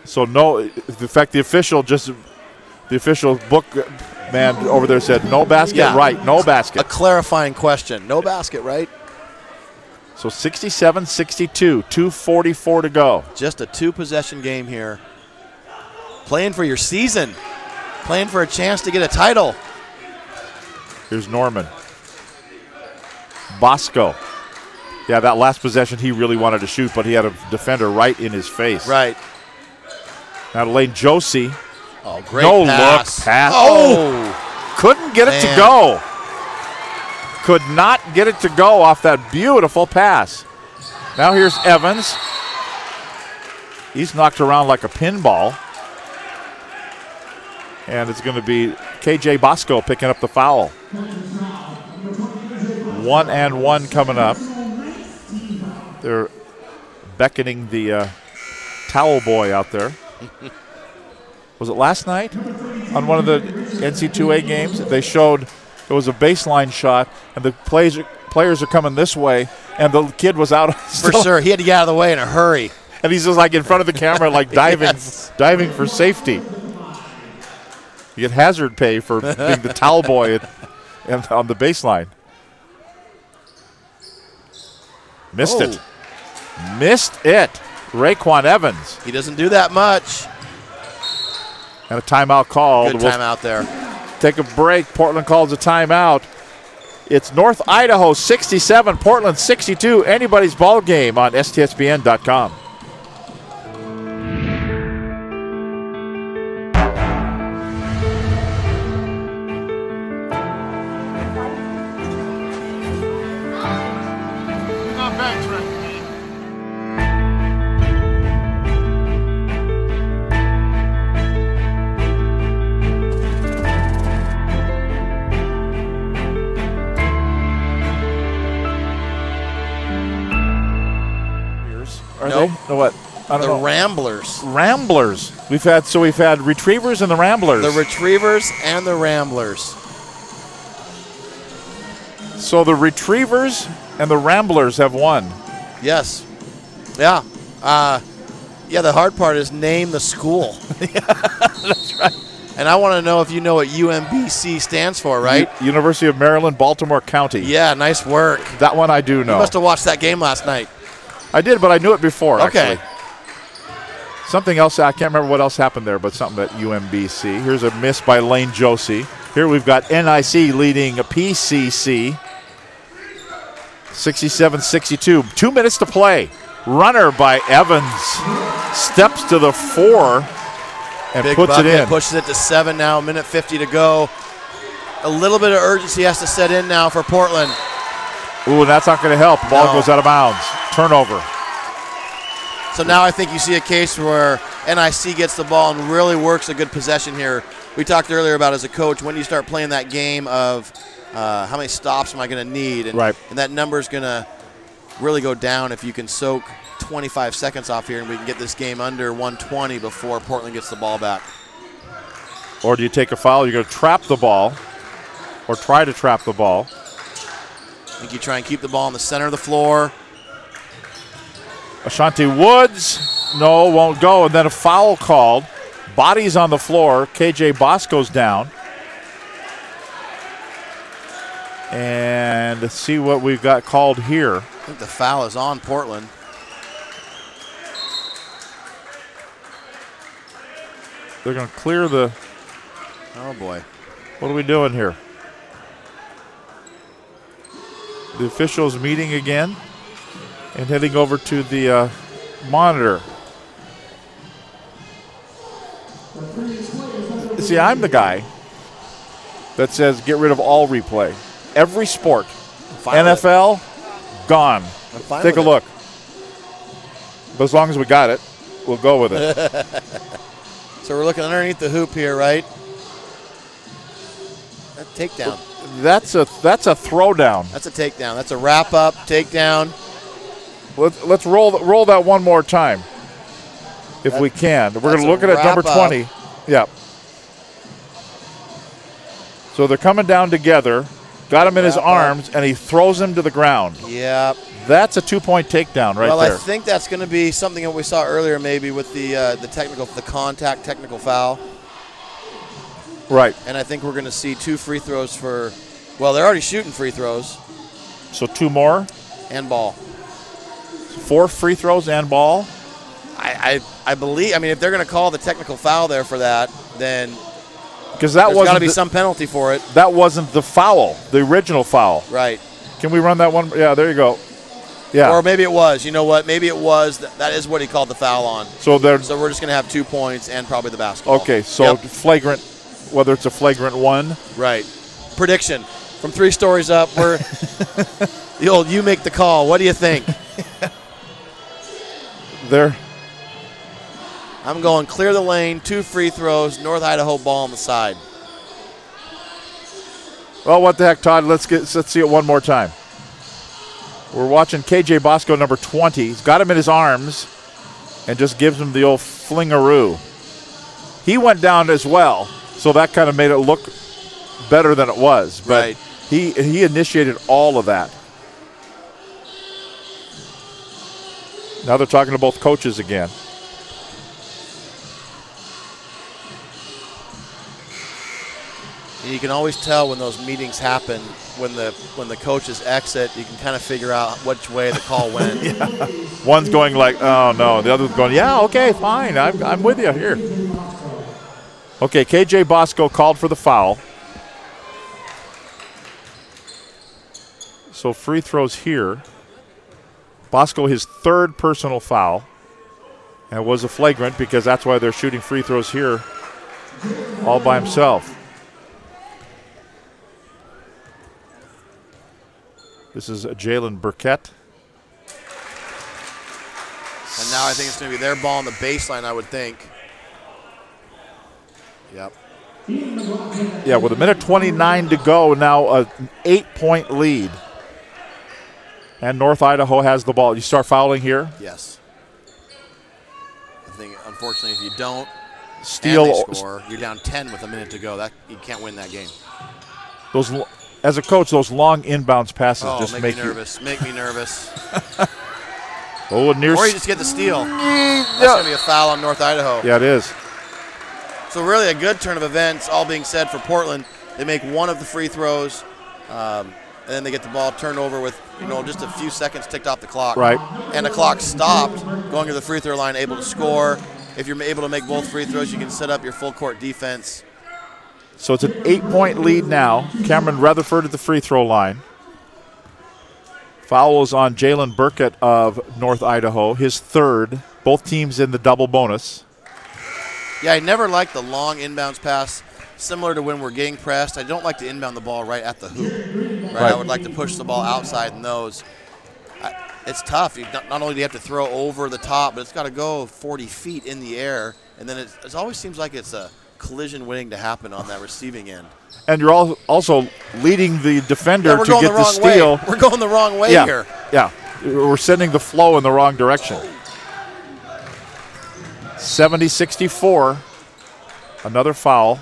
So no, in fact, the official book man over there said no basket, right? No basket. A clarifying question. No basket, right? So 67-62, 2:44 to go. Just a 2-possession game here. Playing for your season. Playing for a chance to get a title. Here's Norman. Bosco. Yeah, that last possession he really wanted to shoot, but he had a defender right in his face. Right. Now to Lane Josie. Oh, great no pass. Look pass. Oh! Couldn't get it to go. Could not get it to go off that beautiful pass. Now here's Evans. He's knocked around like a pinball. And it's going to be KJ Bosco picking up the foul. 1-and-1 coming up. They're beckoning the towel boy out there. Was it last night on one of the NC2A games? They showed it was a baseline shot, and the players are coming this way, and the kid was out. For sure, he had to get out of the way in a hurry. And he's just like in front of the camera, like diving, diving for safety. You get hazard pay for being the towel boy on the baseline. Missed it. Missed it. Raekwon Evans. He doesn't do that much. And a timeout called. Good timeout there. take a break. Portland calls a timeout. It's North Idaho 67, Portland 62. Anybody's ball game on STSBN.com. Nope. No, what? I don't know. The Ramblers. Ramblers. We've had Retrievers and the Ramblers. The Retrievers and the Ramblers. So the Retrievers and the Ramblers have won. Yes. Yeah. Yeah, the hard part is name the school. That's right. And I want to know if you know what UMBC stands for, right? University of Maryland, Baltimore County. Yeah, nice work. That one I do know. You must have watched that game last night. I did, but I knew it before, okay. Actually. Something else, I can't remember what else happened there, but something at UMBC. Here's a miss by Lane Josie. Here we've got NIC leading a PCC. 67-62. 2 minutes to play. Runner by Evans. Steps to the 4 and Big puts bucket, it in. Pushes it to 7 now, minute 50 to go. A little bit of urgency has to set in now for Portland. Ooh, that's not going to help. Ball goes out of bounds. Turnover. So now I think you see a case where NIC gets the ball and really works a good possession here. We talked earlier about, as a coach, when you start playing that game of how many stops am I going to need, and that number is going to really go down if you can soak 25 seconds off here and we can get this game under 120 before Portland gets the ball back. Or do you take a foul? You're going to trap the ball or try to trap the ball. I think you try and keep the ball in the center of the floor. Ashanti Woods, no, won't go. And then a foul called. Bodies on the floor. KJ Bosco's down. And let's see what we've got called here. I think the foul is on Portland. They're going to clear the... Oh, boy. What are we doing here? The officials meeting again and heading over to the monitor. See, I'm the guy that says get rid of all replay. Every sport. NFL, gone. Take a look. But as long as we got it, we'll go with it. So we're looking underneath the hoop here, right? That takedown. That's a throwdown. That's a takedown. That's a wrap-up, takedown. Let's roll that one more time, if we can. We're going to look at it, number 20. Yep. So they're coming down together. Got him in his arms, and he throws him to the ground. Yep. That's a 2-point takedown right there. Well, I think that's going to be something that we saw earlier, maybe with the contact technical foul. Right. And I think we're going to see 2 free throws for, well, they're already shooting free throws. So 2 more? And ball. 4 free throws and ball? I believe, I mean, if they're going to call the technical foul there for that, then because that there's got to be some penalty for it. That wasn't the foul, the original foul. Right. Can we run that one? Yeah, there you go. Yeah. Or maybe it was. You know what? Maybe it was. That is what he called the foul on. So we're just going to have 2 points and probably the basketball. Okay, so flagrant, whether it's a flagrant one. Right. Prediction. From 3 stories up, we're the old you make the call. What do you think? I'm going clear the lane, 2 free throws, North Idaho ball on the side. Well, what the heck, Todd? Let's see it one more time. We're watching KJ Bosco, number 20. He's got him in his arms and just gives him the old flingaroo. He went down as well, so that kind of made it look better than it was. But he initiated all of that. Now they're talking to both coaches again. You can always tell when those meetings happen, when the coaches exit, you can kind of figure out which way the call went. One's going like, oh no, the other's going, yeah, okay, fine, I'm with you here. Okay, KJ Bosco called for the foul. So free throws here. Bosco, his third personal foul. And it was a flagrant because that's why they're shooting free throws here all by himself. This is Jalen Burkett. And now I think it's going to be their ball on the baseline, I would think. Yep. Yeah, with 1:29 to go, now an 8-point lead. And North Idaho has the ball. You start fouling here? Yes. I think, unfortunately, if you don't steal and they score, you're down 10 with a minute to go. You can't win that game. Those, as a coach, those long inbounds passes just make me nervous. Make me nervous. Oh, near. Or you just get the steal. That's going to be a foul on North Idaho. Yeah, it is. So really a good turn of events, all being said for Portland. They make one of the free throws, and then they get the ball turned over with just a few seconds ticked off the clock. Right. And the clock stopped, going to the free throw line, able to score. If you're able to make both free throws, you can set up your full court defense. So it's an 8-point lead now. Cameron Rutherford at the free throw line. Foul is on Jalen Burkett of North Idaho, his third. Both teams in the double bonus. Yeah, I never liked the long inbounds pass, similar to when we're getting pressed. I don't like to inbound the ball right at the hoop. Right? I would like to push the ball outside in those. It's tough. Not only do you have to throw over the top, but it's got to go 40 feet in the air, and then it always seems like it's a collision waiting to happen on that receiving end. And you're also leading the defender to get the steal. Way. We're going the wrong way here. Yeah, we're sending the flow in the wrong direction. 70-64. Another foul.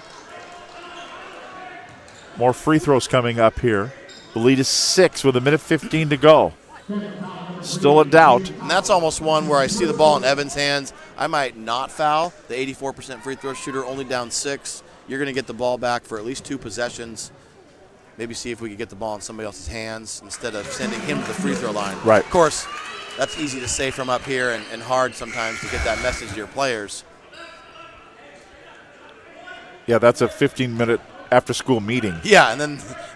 More free throws coming up here. The lead is 6 with 1:15 to go. Still a doubt. And that's almost one where I see the ball in Evans' hands. I might not foul. The 84% free throw shooter, only down 6. You're going to get the ball back for at least 2 possessions. Maybe see if we could get the ball in somebody else's hands instead of sending him to the free throw line. Right. Of course, that's easy to say from up here and hard sometimes to get that message to your players. Yeah, that's a 15-minute after-school meeting. Yeah, and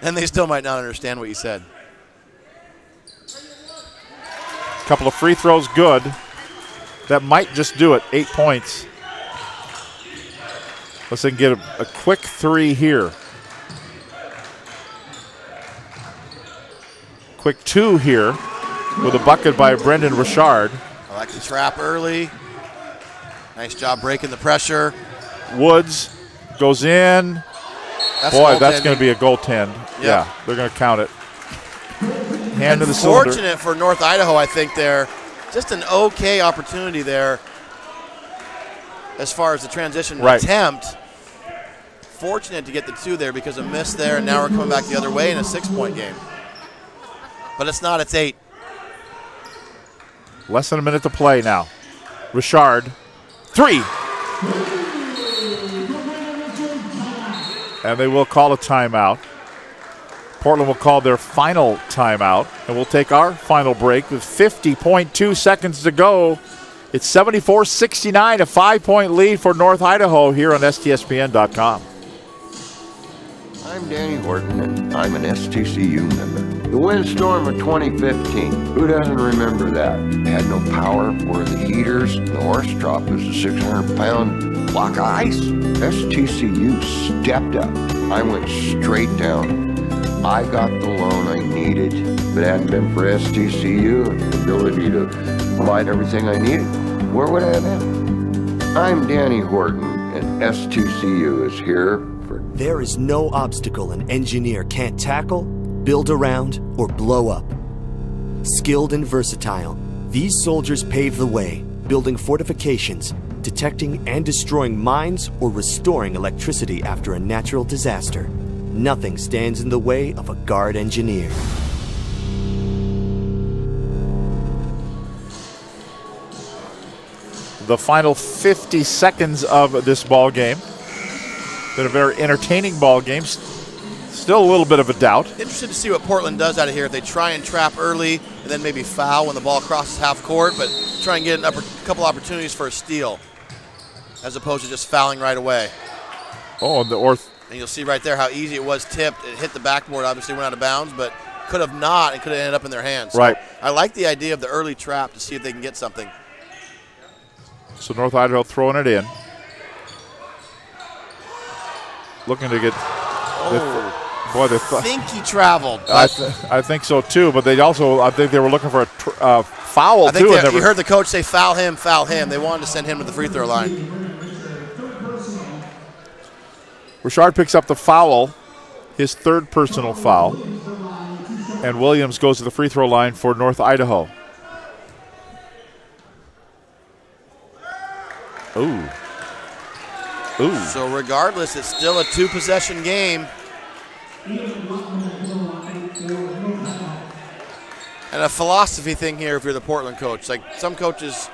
then they still might not understand what you said. Couple of free throws good. That might just do it. 8 points. Let's see, get a quick 3 here. Quick 2 here with a bucket by Brendan Richard. I like the trap early. Nice job breaking the pressure. Woods goes in. That's going to be a goaltend. Yep. Yeah, they're going to count it. Hand to the cylinder. Fortunate for North Idaho, I think there. Just an okay opportunity there as far as the transition attempt. Fortunate to get the 2 there because of miss there, and now we're coming back the other way in a 6-point game. But it's not, it's 8. Less than a minute to play now. Richard, 3. And they will call a timeout. Portland will call their final timeout, and we'll take our final break with 50.2 seconds to go. It's 74-69, a 5-point lead for North Idaho here on STSPN.com. I'm Danny Horton, and I'm an STCU member. The windstorm of 2015, who doesn't remember that? Had no power, were the heaters, the horse drop was a 600-pound block of ice. STCU stepped up. I went straight down. I got the loan I needed. If it hadn't been for STCU and the ability to provide everything I needed, where would I have been? I'm Danny Horton, and STCU is here for... There is no obstacle an engineer can't tackle, build around, or blow up. Skilled and versatile, these soldiers pave the way, building fortifications, detecting and destroying mines, or restoring electricity after a natural disaster. Nothing stands in the way of a guard engineer. The final 50 seconds of this ball game. Been a very entertaining ball game. Still a little bit of a doubt. Interested to see what Portland does out of here. If they try and trap early and then maybe foul when the ball crosses half court, but try and get a couple opportunities for a steal as opposed to just fouling right away. Oh, and and you'll see right there how easy it was tipped. It hit the backboard, obviously went out of bounds, but could have not and could have ended up in their hands. Right. So I like the idea of the early trap to see if they can get something. So North Idaho throwing it in. Looking to get. Boy, they I think he traveled. I think so too, but I think they were looking for a foul I think too. you heard the coach say foul him, foul him. They wanted to send him to the free throw line. Richard picks up the foul, his third personal foul, and Williams goes to the free throw line for North Idaho. Ooh. Ooh. So regardless, it's still a 2-possession game. And a philosophy thing here if you're the Portland coach. Like some coaches,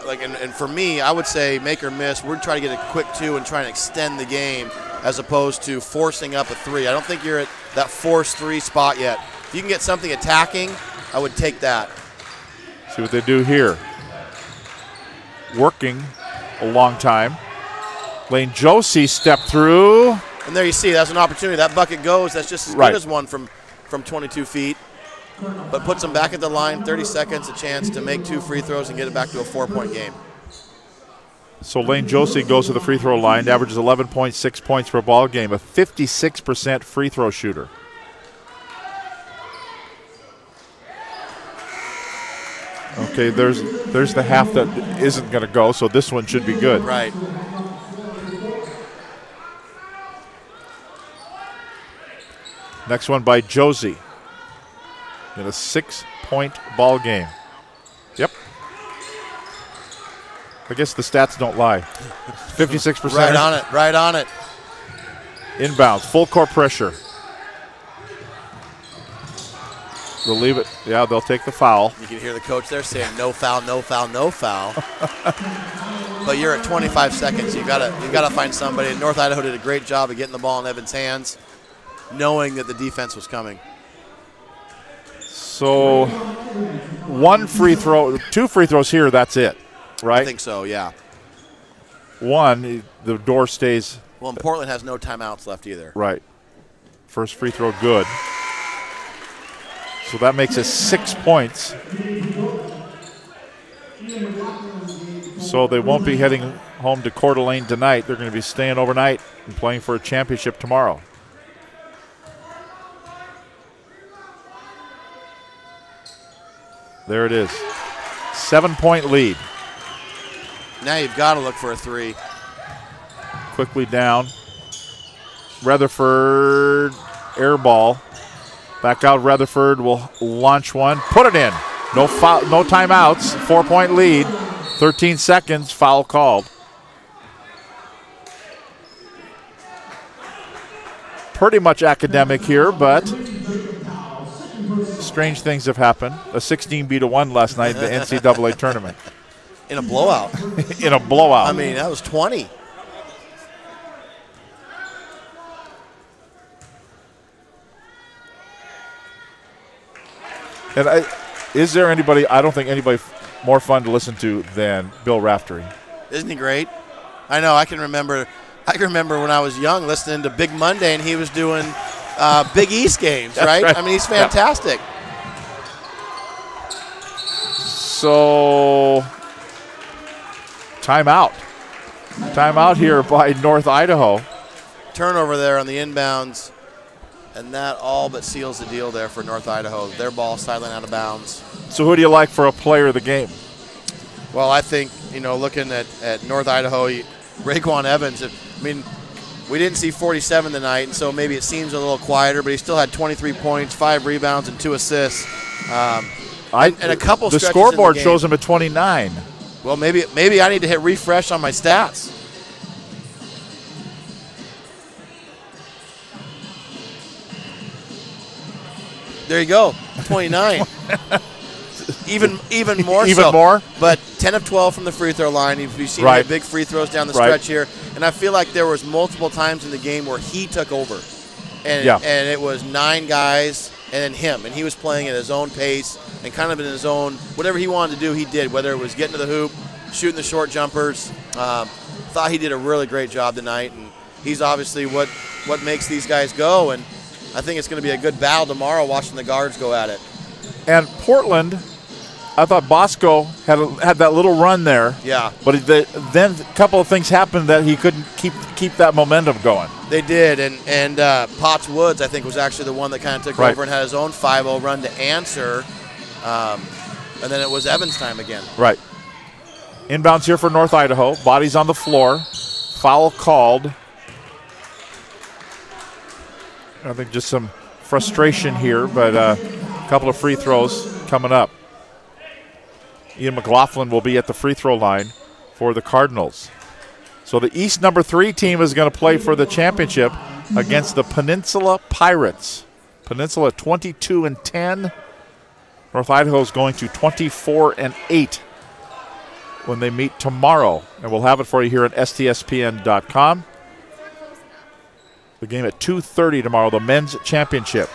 and for me, I would say make or miss. We're trying to get a quick 2 and try and extend the game as opposed to forcing up a 3. I don't think you're at that force 3 spot yet. If you can get something attacking, I would take that. See what they do here. Working a long time. Lane Josie stepped through. And there you see, that's an opportunity. That bucket goes. That's just as good as one from 22 feet. But puts them back at the line, 30 seconds, a chance to make 2 free throws and get it back to a 4-point game. So Lane Josie goes to the free throw line, averages 11.6 points per ball game, a 56% free throw shooter. Okay, there's the half that isn't going to go, so this one should be good. Right. Next one by Josie in a 6-point ball game. Yep. I guess the stats don't lie. 56%. Right on it, right on it. Inbounds, full court pressure. They'll leave it. Yeah, they'll take the foul. You can hear the coach there saying no foul, no foul, no foul. But you're at 25 seconds. You gotta find somebody. And North Idaho did a great job of getting the ball in Evan's hands, knowing that the defense was coming. So 2 free throws here, that's it, right? I think so, yeah. 1, the door stays. Well, and Portland has no timeouts left either. Right. First free throw good. So that makes it 6 points. So they won't be heading home to Coeur d'Alene tonight. They're going to be staying overnight and playing for a championship tomorrow. There it is. 7-point lead. Now you've got to look for a 3. Quickly down. Rutherford, air ball. Back out, Rutherford will launch one. Put it in. No foul, no timeouts. 4-point lead. 13 seconds, foul called. Pretty much academic here, but strange things have happened. A 16-1 last night in the NCAA tournament. In a blowout. In a blowout. I mean, that was 20. And is there anybody, I don't think anybody more fun to listen to than Bill Raftery. Isn't he great? I know, I can remember when I was young listening to Big Monday and he was doing Big East games, right? I mean, he's fantastic. Yeah. So, timeout. Timeout here by North Idaho. Turnover there on the inbounds. And that all but seals the deal there for North Idaho. Their ball sideline out of bounds. So who do you like for a player of the game? Well, I think, looking at North Idaho, Raekwon Evans, I mean, we didn't see 47 tonight, and so maybe it seems a little quieter, but he still had 23 points, 5 rebounds, and 2 assists. And a couple the stretches scoreboard in the game. shows him at 29. Well, maybe I need to hit refresh on my stats. There you go, 29. even more so. Even more? But 10 of 12 from the free throw line. You've seen Right. big free throws down the Right. stretch here. And I feel like there was multiple times in the game where he took over. And it was 9 guys and then him. And he was playing at his own pace and kind of in his own, whatever he wanted to do, he did. Whether it was getting to the hoop, shooting the short jumpers. Thought he did a really great job tonight. And he's obviously what makes these guys go. And I think it's going to be a good battle tomorrow watching the guards go at it. And Portland, I thought Bosco had that little run there. Yeah. But then a couple of things happened that he couldn't keep that momentum going. They did, and Potts Woods, I think, was actually the one that kind of took over and had his own 5-0 run to answer. And then it was Evans' time again. Right. Inbounds here for North Idaho. Bodies on the floor. Foul called. I think just some frustration here, but a couple of free throws coming up. Ian McLaughlin will be at the free throw line for the Cardinals. So the East number 3 team is going to play for the championship against the Peninsula Pirates. Peninsula 22-10. North Idaho is going to 24-8 when they meet tomorrow. And we'll have it for you here at STSPN.com. The game at 2:30 tomorrow, the men's championship.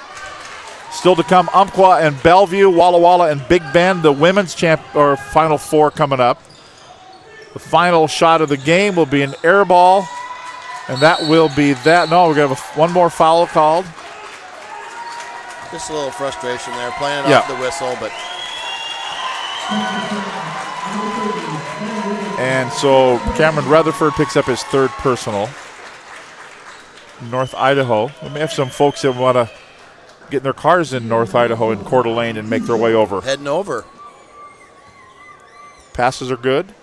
Still to come, Umpqua and Bellevue, Walla Walla and Big Bend, the women's Final Four coming up. The final shot of the game will be an air ball, and that will be that. No, we're going to have one more foul called. Just a little frustration there, playing it off the whistle, but. And so Cameron Rutherford picks up his 3rd personal. North Idaho. We may have some folks that want to get in their cars in North Idaho in Coeur d'Alene and make their way over. Heading over. Passes are good.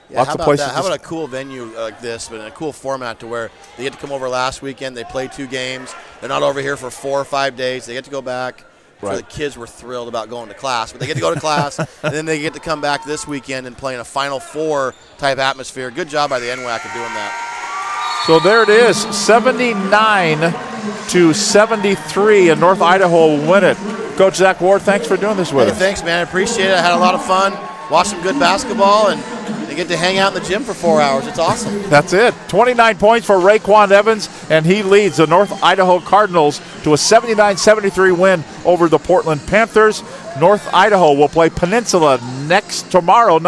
Yeah, Lots of places. How about a cool venue like this, but in a cool format to where they get to come over last weekend, they play 2 games. They're not over here for 4 or 5 days. They get to go back. Right. So the kids were thrilled about going to class, but they get to go to class, and then they get to come back this weekend and play in a Final Four type atmosphere. Good job by the NWAC of doing that. So there it is, 79-73, and North Idaho will win it. Coach Zach Ward, thanks for doing this with us. Thanks, man. I appreciate it. I had a lot of fun. Watched some good basketball, and they get to hang out in the gym for 4 hours. It's awesome. That's it. 29 points for Raekwon Evans, and he leads the North Idaho Cardinals to a 79-73 win over the Portland Panthers. North Idaho will play Peninsula tomorrow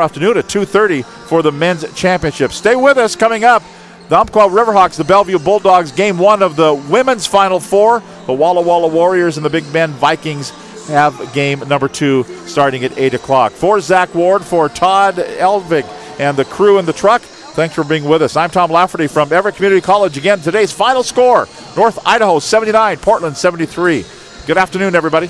afternoon at 2:30 for the men's championship. Stay with us. Coming up, the Umpqua Riverhawks, the Bellevue Bulldogs, game 1 of the women's Final Four. The Walla Walla Warriors and the Big Bend Vikings have game number 2 starting at 8 o'clock. For Zach Ward, for Todd Elvig and the crew in the truck, thanks for being with us. I'm Tom Lafferty from Everett Community College. Again, today's final score, North Idaho 79, Portland 73. Good afternoon, everybody.